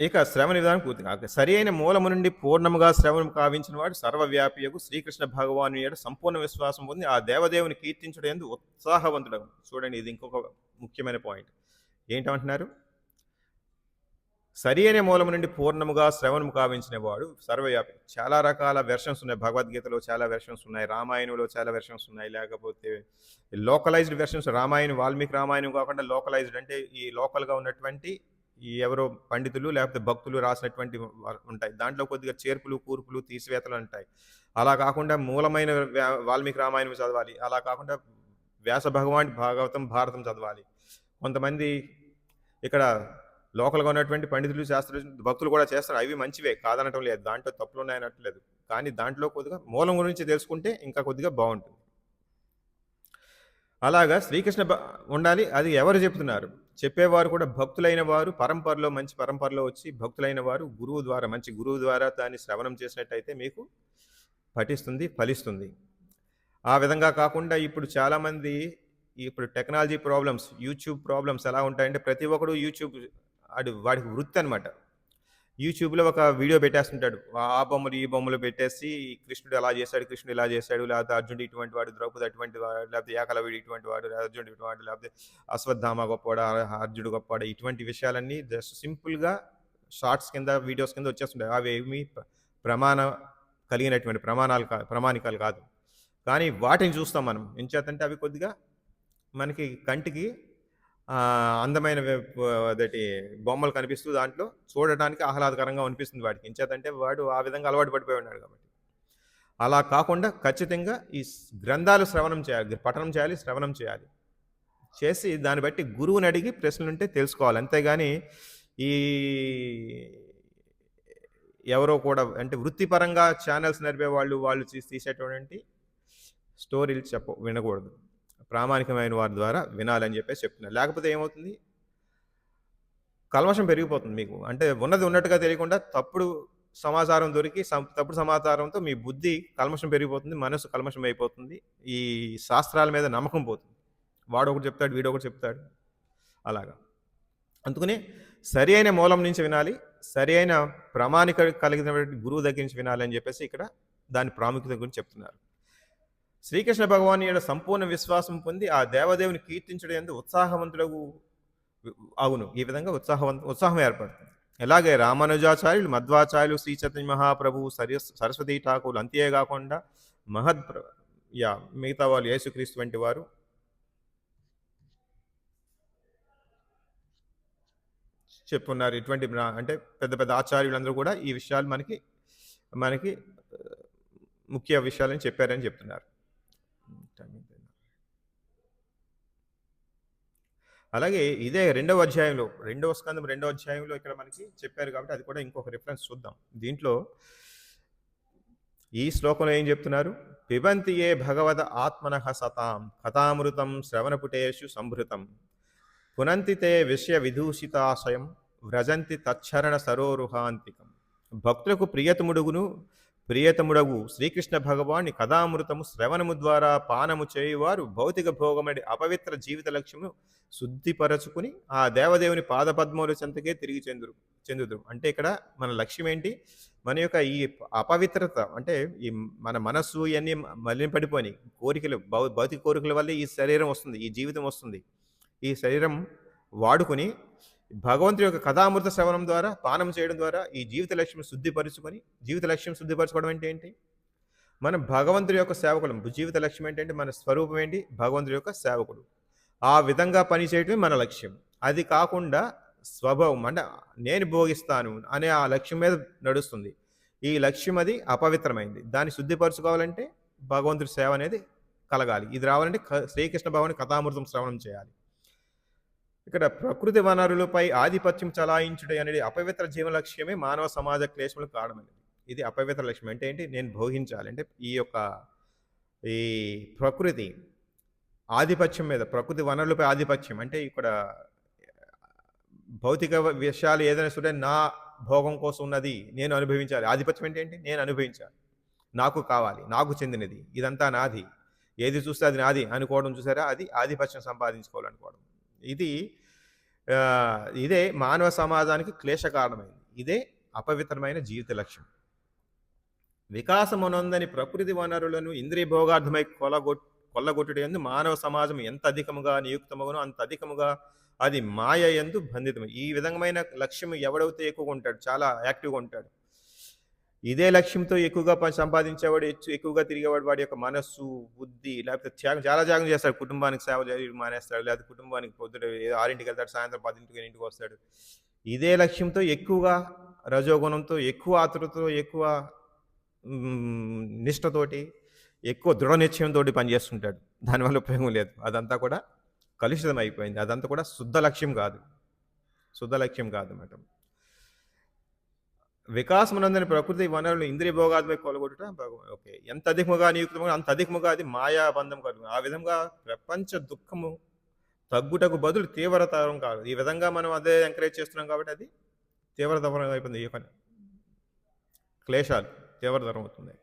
ఇక శ్రవణ విధానం పూర్తి కాక సరి అయిన మూలము నుండి పూర్ణముగా శ్రవణం కావించిన వాడు సర్వవ్యాపియకు శ్రీకృష్ణ భగవాను ఏడు సంపూర్ణ విశ్వాసం పొంది ఆ దేవదేవుని కీర్తించడం ఎందు ఉత్సాహవంతుడు. చూడండి, ఇది ఇంకొక ముఖ్యమైన పాయింట్. ఏంటంటున్నారు? సరి అయిన మూలము నుండి పూర్ణముగా శ్రవణము కావించిన వాడు సర్వవ్యాపి. చాలా రకాల వెర్షన్స్ ఉన్నాయి. భగవద్గీతలో చాలా వెర్షన్స్ ఉన్నాయి, రామాయణంలో చాలా వెర్షన్స్ ఉన్నాయి, లేకపోతే లోకలైజ్డ్ వెర్షన్స్. రామాయణం వాల్మీకి రామాయణం కాకుండా లోకలైజ్డ్ అంటే ఈ లోకల్గా ఉన్నటువంటి ఈ ఎవరో పండితులు లేకపోతే భక్తులు రాసినటువంటి ఉంటాయి. దాంట్లో కొద్దిగా చేర్పులు, కూర్పులు, తీసివేతలు ఉంటాయి. అలా కాకుండా మూలమైన వాల్మీకి రామాయణం చదవాలి. అలా కాకుండా వ్యాస భగవాన్ భాగవతం, భారతం చదవాలి. కొంతమంది ఇక్కడ లోకల్గా ఉన్నటువంటి పండితులు, శాస్త్రజ్ఞులు, భక్తులు కూడా చేస్తారు. అవి మంచివే, కాదనటం లేదు, దాంట్లో తప్పులు ఉన్నాయనట్లేదు. కానీ దాంట్లో కొద్దిగా మూలం గురించి తెలుసుకుంటే ఇంకా కొద్దిగా బాగుంటుంది. అలాగా శ్రీకృష్ణ ఉండాలి. అది ఎవరు చెప్తున్నారు? చెప్పేవారు కూడా భక్తులైన వారు, పరంపరలో మంచి పరంపరలో వచ్చి భక్తులైన వారు గురువు ద్వారా, మంచి గురువు ద్వారా దాన్ని శ్రవణం చేసినట్టయితే మీకు పఠిస్తుంది, ఫలిస్తుంది. ఆ విధంగా కాకుండా ఇప్పుడు చాలామంది ఇప్పుడు టెక్నాలజీ ప్రాబ్లమ్స్, యూట్యూబ్ ప్రాబ్లమ్స్ ఎలా ఉంటాయంటే ప్రతి ఒక్కడు యూట్యూబ్ వాడికి వృత్తి అనమాట. యూట్యూబ్లో ఒక వీడియో పెట్టేస్తుంటాడు. ఆ బొమ్మలు ఈ బొమ్మలు పెట్టేసి కృష్ణుడు అలా చేశాడు, కృష్ణుడు ఇలా చేశాడు, లేకపోతే అర్జునుడు ఇటువంటి వాడు, ద్రౌపది అటువంటి వాడు, లేకపోతే ఏకలవ్యుడు ఇటువంటి వాడు, అర్జునుడు ఇటువంటి వాడు, లేకపోతే అశ్వత్థామ గొప్పవాడు, అర్జునుడు గొప్పవాడు. ఇటువంటి విషయాలన్నీ జస్ట్ సింపుల్గా షార్ట్స్ కింద, వీడియోస్ కింద వచ్చేస్తుంటాయి. అవి ఏమీ కలిగినటువంటి ప్రమాణికాలు కాదు. కానీ వాటిని చూస్తాం మనం. ఎంచేతంటే అవి కొద్దిగా మనకి కంటికి అందమైన అదటి బొమ్మలు కనిపిస్తూ దాంట్లో చూడటానికి ఆహ్లాదకరంగా అనిపిస్తుంది వాడికి. ఎంచేతంటే వాడు ఆ విధంగా అలవాటు పడిపోయి ఉన్నాడు కాబట్టి. అలా కాకుండా ఖచ్చితంగా ఈ గ్రంథాలు శ్రవణం చేయాలి, పఠనం చేయాలి, శ్రవణం చేయాలి. చేసి దాన్ని బట్టి గురువుని అడిగి ప్రశ్నలుంటే తెలుసుకోవాలి. అంతేగాని ఈ ఎవరో కూడా అంటే వృత్తిపరంగా ఛానెల్స్ నడిపే వాళ్ళు తీసేటువంటి స్టోరీలు వినకూడదు. ప్రామాణికమైన వారి ద్వారా వినాలని చెప్పేసి చెప్తున్నారు. లేకపోతే ఏమవుతుంది? కల్మషం పెరిగిపోతుంది మీకు. అంటే ఉన్నది ఉన్నట్టుగా తెలియకుండా తప్పుడు సమాచారం దొరికి తప్పుడు సమాచారంతో మీ బుద్ధి కల్మషం పెరిగిపోతుంది. మనసు కల్మషం అయిపోతుంది. ఈ శాస్త్రాల మీద నమ్మకం పోతుంది. వాడొకటి చెప్తాడు, వీడొకటి చెప్తాడు. అలాగా. అందుకని సరి అయిన మూలం నుంచి వినాలి. సరి అయిన ప్రామాణిక కలిగినటువంటి గురువు దగ్గర నుంచి వినాలి అని చెప్పేసి ఇక్కడ దాని ప్రాముఖ్యత గురించి చెప్తున్నారు. శ్రీకృష్ణ భగవాన్ యొక్క సంపూర్ణ విశ్వాసం పొంది ఆ దేవదేవుని కీర్తించడం యందు ఉత్సాహవంతుడగు అవును. ఈ విధంగా ఉత్సాహం ఏర్పడుతుంది. అలాగే రామానుజాచార్యులు, మధ్వాచార్యులు, శ్రీ చైతన్య మహాప్రభు, సరస్వతీ ఠాకూర్లు అంతేకాకుండా మిగతా వాళ్ళు యేసుక్రీస్తు వంటి వారు చెప్పున్నారు. ఇటువంటి అంటే పెద్ద పెద్ద ఆచార్యులందరూ కూడా ఈ విషయాలు మనకి ముఖ్య విషయాలని చెప్పారని చెప్తున్నారు. అలాగే ఇదే రెండవ స్కందం 2వ అధ్యాయంలో ఇక్కడ మనకి చెప్పారు కాబట్టి అది కూడా ఇంకొక రిఫరెన్స్ చూద్దాం. దీంట్లో ఈ శ్లోకంలో ఏం చెప్తున్నారు? పిబంతి ఏ భగవద ఆత్మనః సతాం కథామృతం శ్రవణపుటేషు సంభృతం పునంతి తే విషయ విదూషితాశయం వ్రజంతి తచ్చరణ సరోరుహాంతికం. భక్తులకు ప్రియతముడగు శ్రీకృష్ణ భగవాని కథామృతము శ్రవణము ద్వారా పానము చేయువారు భౌతిక భోగమడి అపవిత్ర జీవిత లక్ష్యము శుద్ధిపరచుకుని ఆ దేవదేవుని పాదపద్మముల చెంతకే తిరిగి చెందుదురు. అంటే ఇక్కడ మన లక్ష్యం ఏంటి? మన యొక్క ఈ అపవిత్రత అంటే ఈ మన మనస్సు ఇవన్నీ మలినపడిపోయి కోరికలు, భౌతిక కోరికల వల్లే ఈ శరీరం వస్తుంది, ఈ జీవితం వస్తుంది. ఈ శరీరం వాడుకొని భగవంతుడి యొక్క కథామృత శ్రవణం ద్వారా పానం చేయడం ద్వారా ఈ జీవిత లక్ష్యం శుద్ధిపరచుకోవడం అంటే ఏంటి? మనం భగవంతుడి యొక్క సేవకులు. జీవిత లక్ష్యం ఏంటంటే మన స్వరూపం ఏంటి? భగవంతుడి యొక్క సేవకుడు. ఆ విధంగా పనిచేయటమే మన లక్ష్యం. అది కాకుండా స్వభావం అంటే నేను భోగిస్తాను అనే ఆ లక్ష్యం మీద నడుస్తుంది. ఈ లక్ష్యం అది అపవిత్రమైంది. దాన్ని శుద్ధిపరచుకోవాలంటే భగవంతుడి సేవ అనేది కలగాలి. ఇది రావాలంటే శ్రీకృష్ణ భగవాని కథామృతం శ్రవణం చేయాలి. ఇక్కడ ప్రకృతి వనరులపై ఆధిపత్యం చలాయించుట అనేది అపవిత్ర జీవన లక్ష్యమే మానవ సమాజ క్లేశములకు కారణమైనది. ఇది అపవిత్ర లక్ష్యం అంటే ఏంటి? నేను భోగించాలి అంటే ఈ ప్రకృతి ఆధిపత్యం మీద, ప్రకృతి వనరులపై ఆధిపత్యం అంటే ఇక్కడ భౌతిక విషయాలు ఏదైనా సరే నా భోగం కోసం ఉన్నది, నేను అనుభవించాలి. ఆధిపత్యం అంటే ఏంటి? నేను అనుభవించాలి, నాకు కావాలి, నాకు చెందినది, ఇదంతా నాది, ఏది చూస్తే అది నాది అనుకోవడం చూసారా? అది ఆధిపత్యం సంపాదించుకోవాలనుకోవడం. ఇదే మానవ సమాజానికి క్లేశ కారణమైంది. ఇదే అపవిత్రమైన జీవిత లక్ష్యం. వికాసమునందని ప్రకృతి వనరులను ఇంద్రియ భోగార్థమై కొల్లగొట్టుట యందు మానవ సమాజం ఎంత అధికముగా నియుక్తమగునో అంత అధికముగా అది మాయ యందు బంధితమై. ఈ విధమైన లక్ష్యం ఎవడైతే ఎక్కువగా ఉంటాడు, చాలా యాక్టివ్గా ఉంటాడు, ఇదే లక్ష్యంతో ఎక్కువగా సంపాదించేవాడు, ఎక్కువగా తిరిగేవాడు, వాడి యొక్క మనస్సు, బుద్ధి లేకపోతే చాలా త్యాగం చేస్తాడు. కుటుంబానికి సేవ చేయడం మానేస్తాడు, లేకపోతే కుటుంబానికి పొద్దుట 6ంటికి వెళ్తాడు, సాయంత్రం 10ంటికి ఇంటికి వస్తాడు. ఇదే లక్ష్యంతో ఎక్కువగా రజోగుణంతో, ఎక్కువ ఆతృతతో, ఎక్కువ నిష్ఠతోటి, ఎక్కువ దృఢ నిశ్చయంతో పనిచేస్తుంటాడు. దానివల్ల ఉపయోగం లేదు. అదంతా కూడా కలుషితం అయిపోయింది. అదంతా కూడా శుద్ధ లక్ష్యం కాదు అన్నమాట. వికాసమునందని ప్రకృతి వనరులు ఇంద్రియ భోగాత్మక కొలగొట్టుట ఓకే. ఎంత అధికముగా నియుక్తముగా అంత అధికముగా అది మాయాబంధం కలుగు. ఆ విధంగా ప్రపంచ దుఃఖము తగ్గుటకు బదులు తీవ్రతరం కాదు. ఈ విధంగా మనం అదే ఎంకరేజ్ చేస్తున్నాం కాబట్టి అది తీవ్రతరం అయిపోయింది. ఈ పని క్లేశాలు తీవ్రతరం అవుతుంది.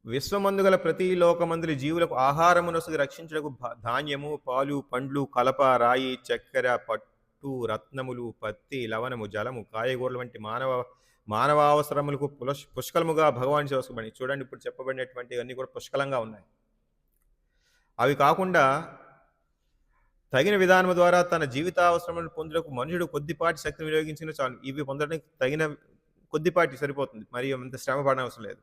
విశ్వమందు గల ప్రతి లోకమందులి జీవులకు ఆహారమునొసగి రక్షించుటకు ధాన్యము, పాలు, పండ్లు, కలప, రాయి, చక్కెర, పట్టు, రత్నములు, పత్తి, లవణము, జలము, కాయగూరలు వంటి మానవావసరములకు పుష్కలముగా భగవాన్ చేసుకోబడి. చూడండి, ఇప్పుడు చెప్పబడినటువంటి అన్నీ కూడా పుష్కలంగా ఉన్నాయి. అవి కాకుండా తగిన విధానం ద్వారా తన జీవితావసరములను పొందుటకు మనుషుడు కొద్దిపాటి శక్తిని వినియోగించిన చాలు. ఇవి పొందడానికి తగిన కొద్దిపాటి సరిపోతుంది, మరియు అంత శ్రమ పడనవసరం లేదు.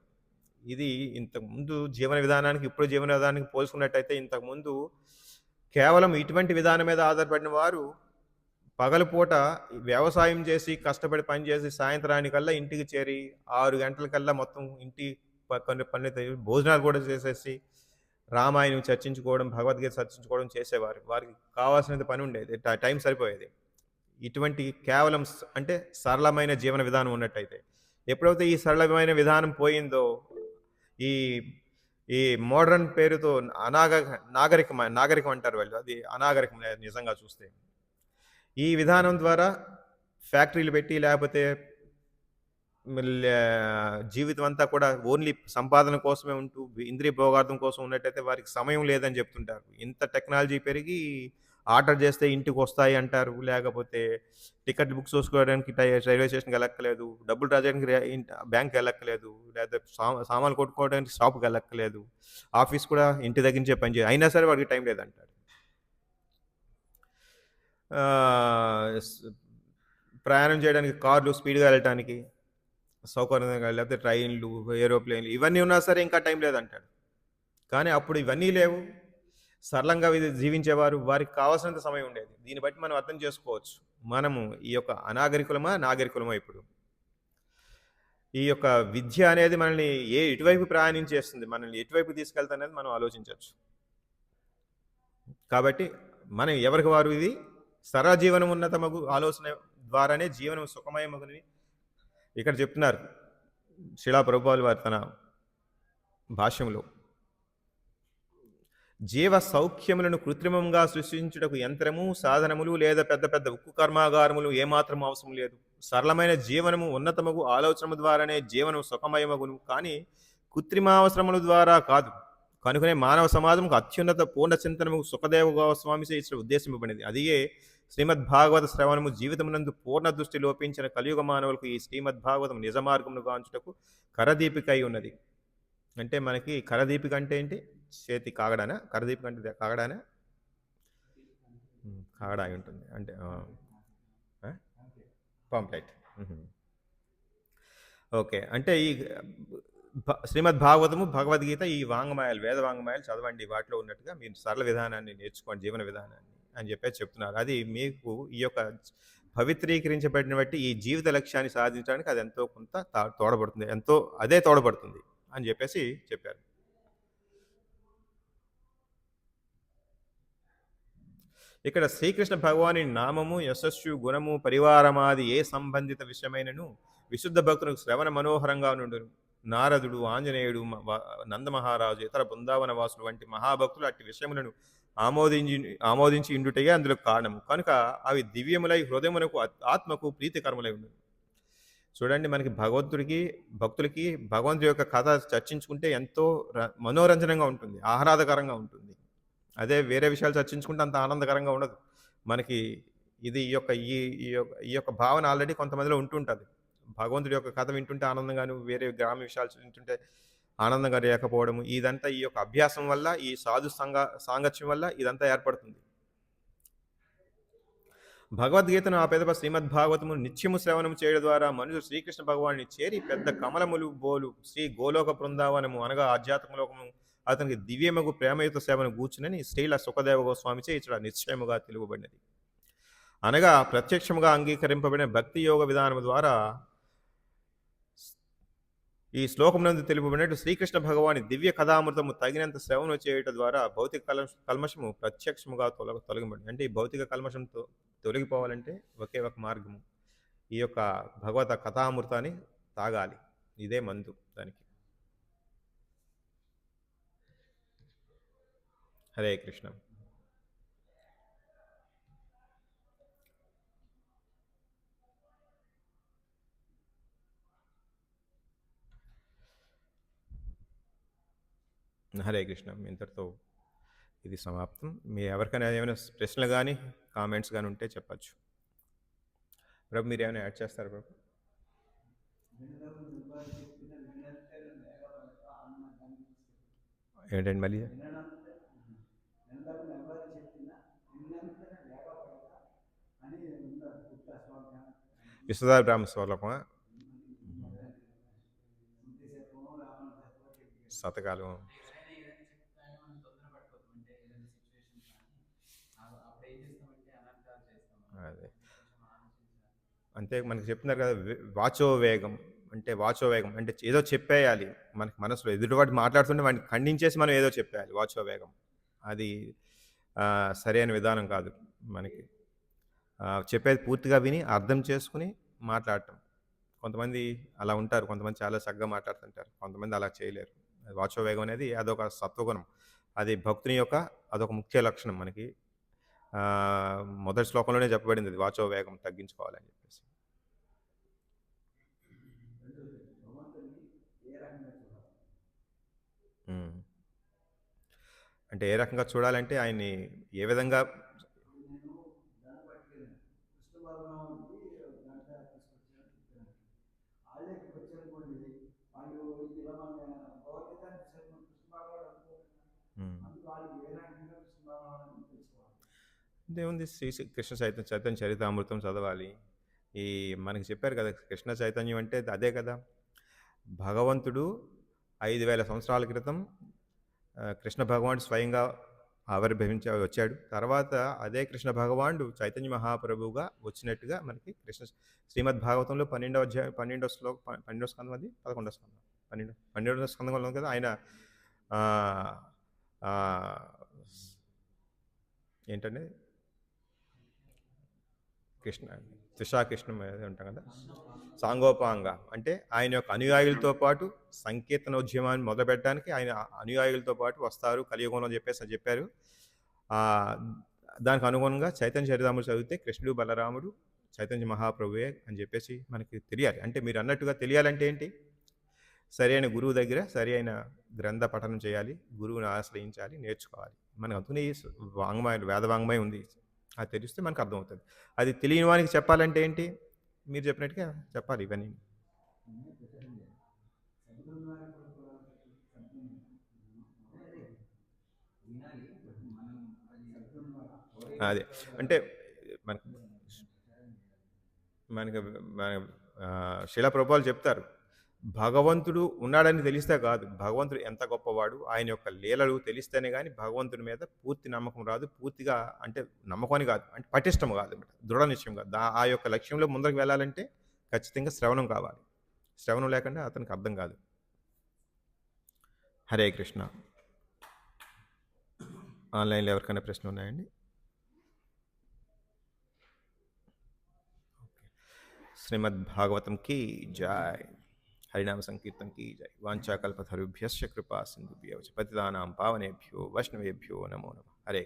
ఇది ఇంతకుముందు జీవన విధానానికి ఇప్పుడు జీవన విధానానికి పోల్చుకున్నట్టయితే ఇంతకుముందు కేవలం ఇటువంటి విధానం మీద ఆధారపడిన వారు పగలపూట వ్యవసాయం చేసి కష్టపడి పనిచేసి సాయంత్రానికల్లా ఇంటికి చేరి 6 గంటలకల్లా మొత్తం ఇంటి కొన్ని పనులు భోజనాలు కూడా చేసేసి రామాయణం చర్చించుకోవడం, భగవద్గీత చర్చించుకోవడం చేసేవారు. వారికి కావాల్సినంత పని ఉండేది, టైం సరిపోయేది. ఇటువంటి కేవలం అంటే సరళమైన జీవన విధానం ఉన్నట్టయితే. ఎప్పుడైతే ఈ సరళమైన విధానం పోయిందో, ఈ ఈ మోడర్న్ పేరుతో నాగరికం అంటారు వాళ్ళు. అది అనాగరికం నిజంగా చూస్తే. ఈ విధానం ద్వారా ఫ్యాక్టరీలు పెట్టి లేకపోతే జీవితం అంతా కూడా ఓన్లీ సంపాదన కోసమే ఉంటూ ఇంద్రియ భోగార్థం కోసం ఉన్నట్టయితే వారికి సమయం లేదని చెప్తుంటారు. ఇంత టెక్నాలజీ పెరిగి ఆర్డర్ చేస్తే ఇంటికొస్తాయి అంటారు. లేకపోతే టికెట్ బుక్ చేసుకోవడానికి రైల్వే స్టేషన్‌కి ఎళ్ళక్కర్లేదు. డబ్బులు డ్రా చేయడానికి బ్యాంక్‌కి ఎళ్ళక్కర్లేదు. లేకపోతే సామాన్లు కొట్టుకోవడానికి షాప్‌కి ఎళ్ళక్కర్లేదు. ఆఫీస్ కూడా ఇంటి దగ్గర నుంచే అయినా సరే వాడికి టైం లేదంటాడు. ప్రయాణం చేయడానికి కార్లు స్పీడ్‌గా వెళ్ళటానికి సౌకర్యంగా లేకపోతే ట్రైన్‌లు, ఏరోప్లేన్‌లు ఇవన్నీ ఉన్నా సరే ఇంకా టైం లేదంటాడు. కానీ అప్పుడు ఇవన్నీ లేవు. సరళంగా జీవించేవారు. వారికి కావాల్సినంత సమయం ఉండేది. దీన్ని బట్టి మనం అర్థం చేసుకోవచ్చు. మనము ఈ యొక్క అనాగరికులమా? నాగరికులమా ఇప్పుడు? ఈ యొక్క విద్య అనేది మనల్ని ఎటువైపు ప్రయాణించేస్తుంది? మనల్ని ఎటువైపు తీసుకెళ్తాదనేది మనం ఆలోచించొచ్చు. కాబట్టి మనం ఎవరికి వారు ఇది సరళ జీవనం ఉన్నతమగు ఆలోచన ద్వారానే జీవనం సుఖమయమగునని ఇక్కడ చెప్తున్నారు. శిలా ప్రభుపాదుల వారు తన భాష్యంలో. జీవ సౌఖ్యములను కృత్రిమంగా సృష్టించుటకు యంత్రము, సాధనములు లేదా పెద్ద పెద్ద ఉక్కు కర్మాగారములు ఏమాత్రం అవసరం లేదు. సరళమైన జీవనము ఉన్నతమగు ఆలోచనము ద్వారానే జీవనం సుఖమయమగును. కానీ కృత్రిమావసరముల ద్వారా కాదు. కనుకనే మానవ సమాజంకు అత్యున్నత పూర్ణ చింతనము సుఖదేవ గోస్వామిచే ఇచ్చిన ఉద్దేశింపబడినది. అదియే శ్రీమద్భాగవత శ్రవణము జీవితమునందు పూర్ణ దృష్టి లోపించిన కలియుగ మానవులకు ఈ శ్రీమద్భాగవతం నిజ మార్గమును గాంచుటకు కరదీపిక అయి ఉన్నది. అంటే మనకి కరదీపిక అంటే ఏంటి? చేతి కాగడానా? కరదీపిక అంటే కాగడానా? కాగడా అయి ఉంటుంది. అంటే పాంప్లెట్. ఓకే. అంటే ఈ శ్రీమద్ భాగవతము, భగవద్గీత ఈ వాంగ్మయాలు, వేద వాంగ్మయాలు చదవండి. వాటిలో ఉన్నట్టుగా మీరు సరళ విధానాన్ని నేర్చుకోండి, జీవన విధానాన్ని అని చెప్పేసి చెప్తున్నారు. అది మీకు ఈ యొక్క పవిత్రీకరించబడిన బట్టి ఈ జీవిత లక్ష్యాన్ని సాధించడానికి అది ఎంతో కొంత తోడబడుతుంది. అదే తోడబడుతుంది అని చెప్పేసి చెప్పారు. ఇక్కడ శ్రీకృష్ణ భగవాని నామము, యశస్సు, గుణము, పరివారమాది ఏ సంబంధిత విషయమైనను విశుద్ధ భక్తులకు శ్రవణ మనోహరంగా నుండును. నారదుడు, ఆంజనేయుడు, నందమహారాజు, ఇతర బృందావన వాసులు వంటి మహాభక్తులు అట్టి విషయములను ఆమోదించి ఇండుటయే అందులో కారణము. కనుక అవి దివ్యములై హృదయమునకు ఆత్మకు ప్రీతికరములై ఉండదు. చూడండి, మనకి భక్తులకి భగవంతుడి యొక్క కథ చర్చించుకుంటే ఎంతో మనోరంజనంగా ఉంటుంది, ఆహ్లాదకరంగా ఉంటుంది. అదే వేరే విషయాలు చర్చించుకుంటే అంత ఆనందకరంగా ఉండదు. మనకి ఇది ఈ యొక్క భావన ఆల్రెడీ కొంతమందిలో ఉంటుంటుంది. భగవంతుడి యొక్క కథ వింటుంటే ఆనందంగాను, వేరే గ్రామ విషయాలు వింటుంటే ఆనందంగా లేకపోవడము, ఇదంతా ఈ యొక్క అభ్యాసం వల్ల, ఈ సాధు సాంగత్యం వల్ల ఇదంతా ఏర్పడుతుంది. భగవద్గీతను ఆ పెదప శ్రీమద్భాగవతము నిత్యము శ్రవణము చేయడం ద్వారా మనుషులు శ్రీకృష్ణ భగవాన్ని చేరి పెద్ద కమలములు బోలు శ్రీ గోలోక బృందావనము అనగా ఆధ్యాత్మ లోకము అతనికి దివ్యమగు ప్రేమయుత సేవను గూర్చునని శ్రీల సుఖదేవ గోస్వామిచే ఇక్కడ నిశ్చయముగా తెలుపబడినది. అనగా ప్రత్యక్షముగా అంగీకరింపబడిన భక్తి యోగ విధానము ద్వారా ఈ శ్లోకమునందు తెలుపబడినట్టు శ్రీకృష్ణ భగవాని దివ్య కథామృతము తగినంత శ్రవణం చేయటం ద్వారా భౌతిక కల్మషము ప్రత్యక్షముగా తొలగబడింది. అంటే ఈ భౌతిక కల్మషంతో తొలగిపోవాలంటే ఒకే ఒక మార్గము, ఈ యొక్క భగవత కథామృతాన్ని తాగాలి. ఇదే మందు దానికి. హరే కృష్ణ. హరే కృష్ణ. ఇంతటితో ఇది సమాప్తం. మీ ఎవరికైనా ఏమైనా ప్రశ్నలు కానీ కామెంట్స్ కానీ ఉంటే చెప్పచ్చు. ప్రభు మీరు ఏమైనా యాడ్ చేస్తారా ప్రభు? ఏంటండి మళ్ళీ? విశ్వదార బ్రాహ్మ స్వరూపమా? శతకాలు అదే అంతే. మనకి చెప్తున్నారు కదా, వాచోవేగం అంటే ఏదో చెప్పేయాలి మనకి మనసులో. ఎదుటివాడు మాట్లాడుతుంటే వాడిని ఖండించేసి మనం ఏదో చెప్పేయాలి. వాచోవేగం అది సరైన విధానం కాదు మనకి. చెప్పేది పూర్తిగా విని, అర్థం చేసుకొని మాట్లాడటం. కొంతమంది అలా ఉంటారు. కొంతమంది చాలా చక్కగా మాట్లాడుతుంటారు. కొంతమంది అలా చేయలేరు. వాచోవేగం అనేది అదొక సత్వగుణం. అది భక్తుని యొక్క అదొక ముఖ్య లక్షణం మనకి. మొదటి శ్లోకంలోనే చెప్పబడింది అది వాచోవేగం తగ్గించుకోవాలని చెప్పేసి. హ్మ్. అంటే ఏ రకంగా చూడాలంటే ఆయన్ని ఏ విధంగా హ్మ్. దేవుంది కృష్ణ చైతన్య చరితామృతం చదవాలి. ఈ మనకి చెప్పారు కదా! కృష్ణ చైతన్యం అంటే అదే కదా! భగవంతుడు 5000 సంవత్సరాల క్రితం కృష్ణ భగవానుడు స్వయంగా వచ్చాడు. తర్వాత అదే కృష్ణ భగవానుడు చైతన్య మహాప్రభువుగా వచ్చినట్టుగా మనకి శ్రీమద్ భాగవతంలో 12వ అధ్యాయం 12వ స్కందం అది 11వ స్కందం 12వ స్కందంలో ఉంది కదా! ఆయన ఆహ్, ఆహ్, ఏంటండి కృష్ణ త్రిషాకృష్ణం ఏదో ఉంటాం కదా! సాంగోపాంగ అంటే ఆయన యొక్క అనుయాయులతో పాటు సంకీర్తనోద్యమాన్ని మొదలుపెట్టడానికి ఆయన అనుయాయులతో పాటు వస్తారు కలియుగంలో అని చెప్పేసి అని చెప్పారు. దానికి అనుగుణంగా చైతన్య చరితామృతం చదివితే కృష్ణుడు, బలరాముడు, చైతన్య మహాప్రభువే అని చెప్పేసి మనకి తెలియాలి. అంటే మీరు అన్నట్టుగా తెలియాలంటే ఏంటి? సరైన గురువు దగ్గర సరైన గ్రంథ పఠనం చేయాలి. గురువుని ఆశ్రయించాలి, నేర్చుకోవాలి. మనకు అందుకని వాంగ్మయం వేద వాంగ్మయం ఉంది. అది తెలిస్తే మనకు అర్థమవుతుంది. అది తెలియని వానికి చెప్పాలంటే ఏంటి? మీరు చెప్పినట్టుగా చెప్పాలి ఇవన్నీ. అదే. అంటే మనకు మనకు మన శిలా ప్రభుపాదులు చెప్తారు. భగవంతుడు ఉన్నాడని తెలిస్తే కాదు. భగవంతుడు ఎంత గొప్పవాడు, ఆయన యొక్క లీలలు తెలిస్తేనే గాని భగవంతుడి మీద పూర్తి నమ్మకం రాదు. పూర్తిగా అంటే నమ్మకం అని కాదు. అంటే పటిష్టం కాదు. దృఢ నిశ్చయం కాదు. ఆ యొక్క లక్ష్యంలో ముందుకు వెళ్ళాలంటే ఖచ్చితంగా శ్రవణం కావాలి. శ్రవణం లేకుండా అతనికి అర్థం కాదు. హరే కృష్ణ. ఆన్‌లైన్‌లో ఎవరికైనా ప్రశ్నలు ఉన్నాయండి? శ్రీమద్ భాగవతం की जय. हरिनाम संकीर्तन की जय. वाञ्छाकल्पतरुभ्यश्च कृपा सिन्धुभ्यः पतितानां पावनेभ्यो वैष्णवेभ्यो नमो नमः. हरे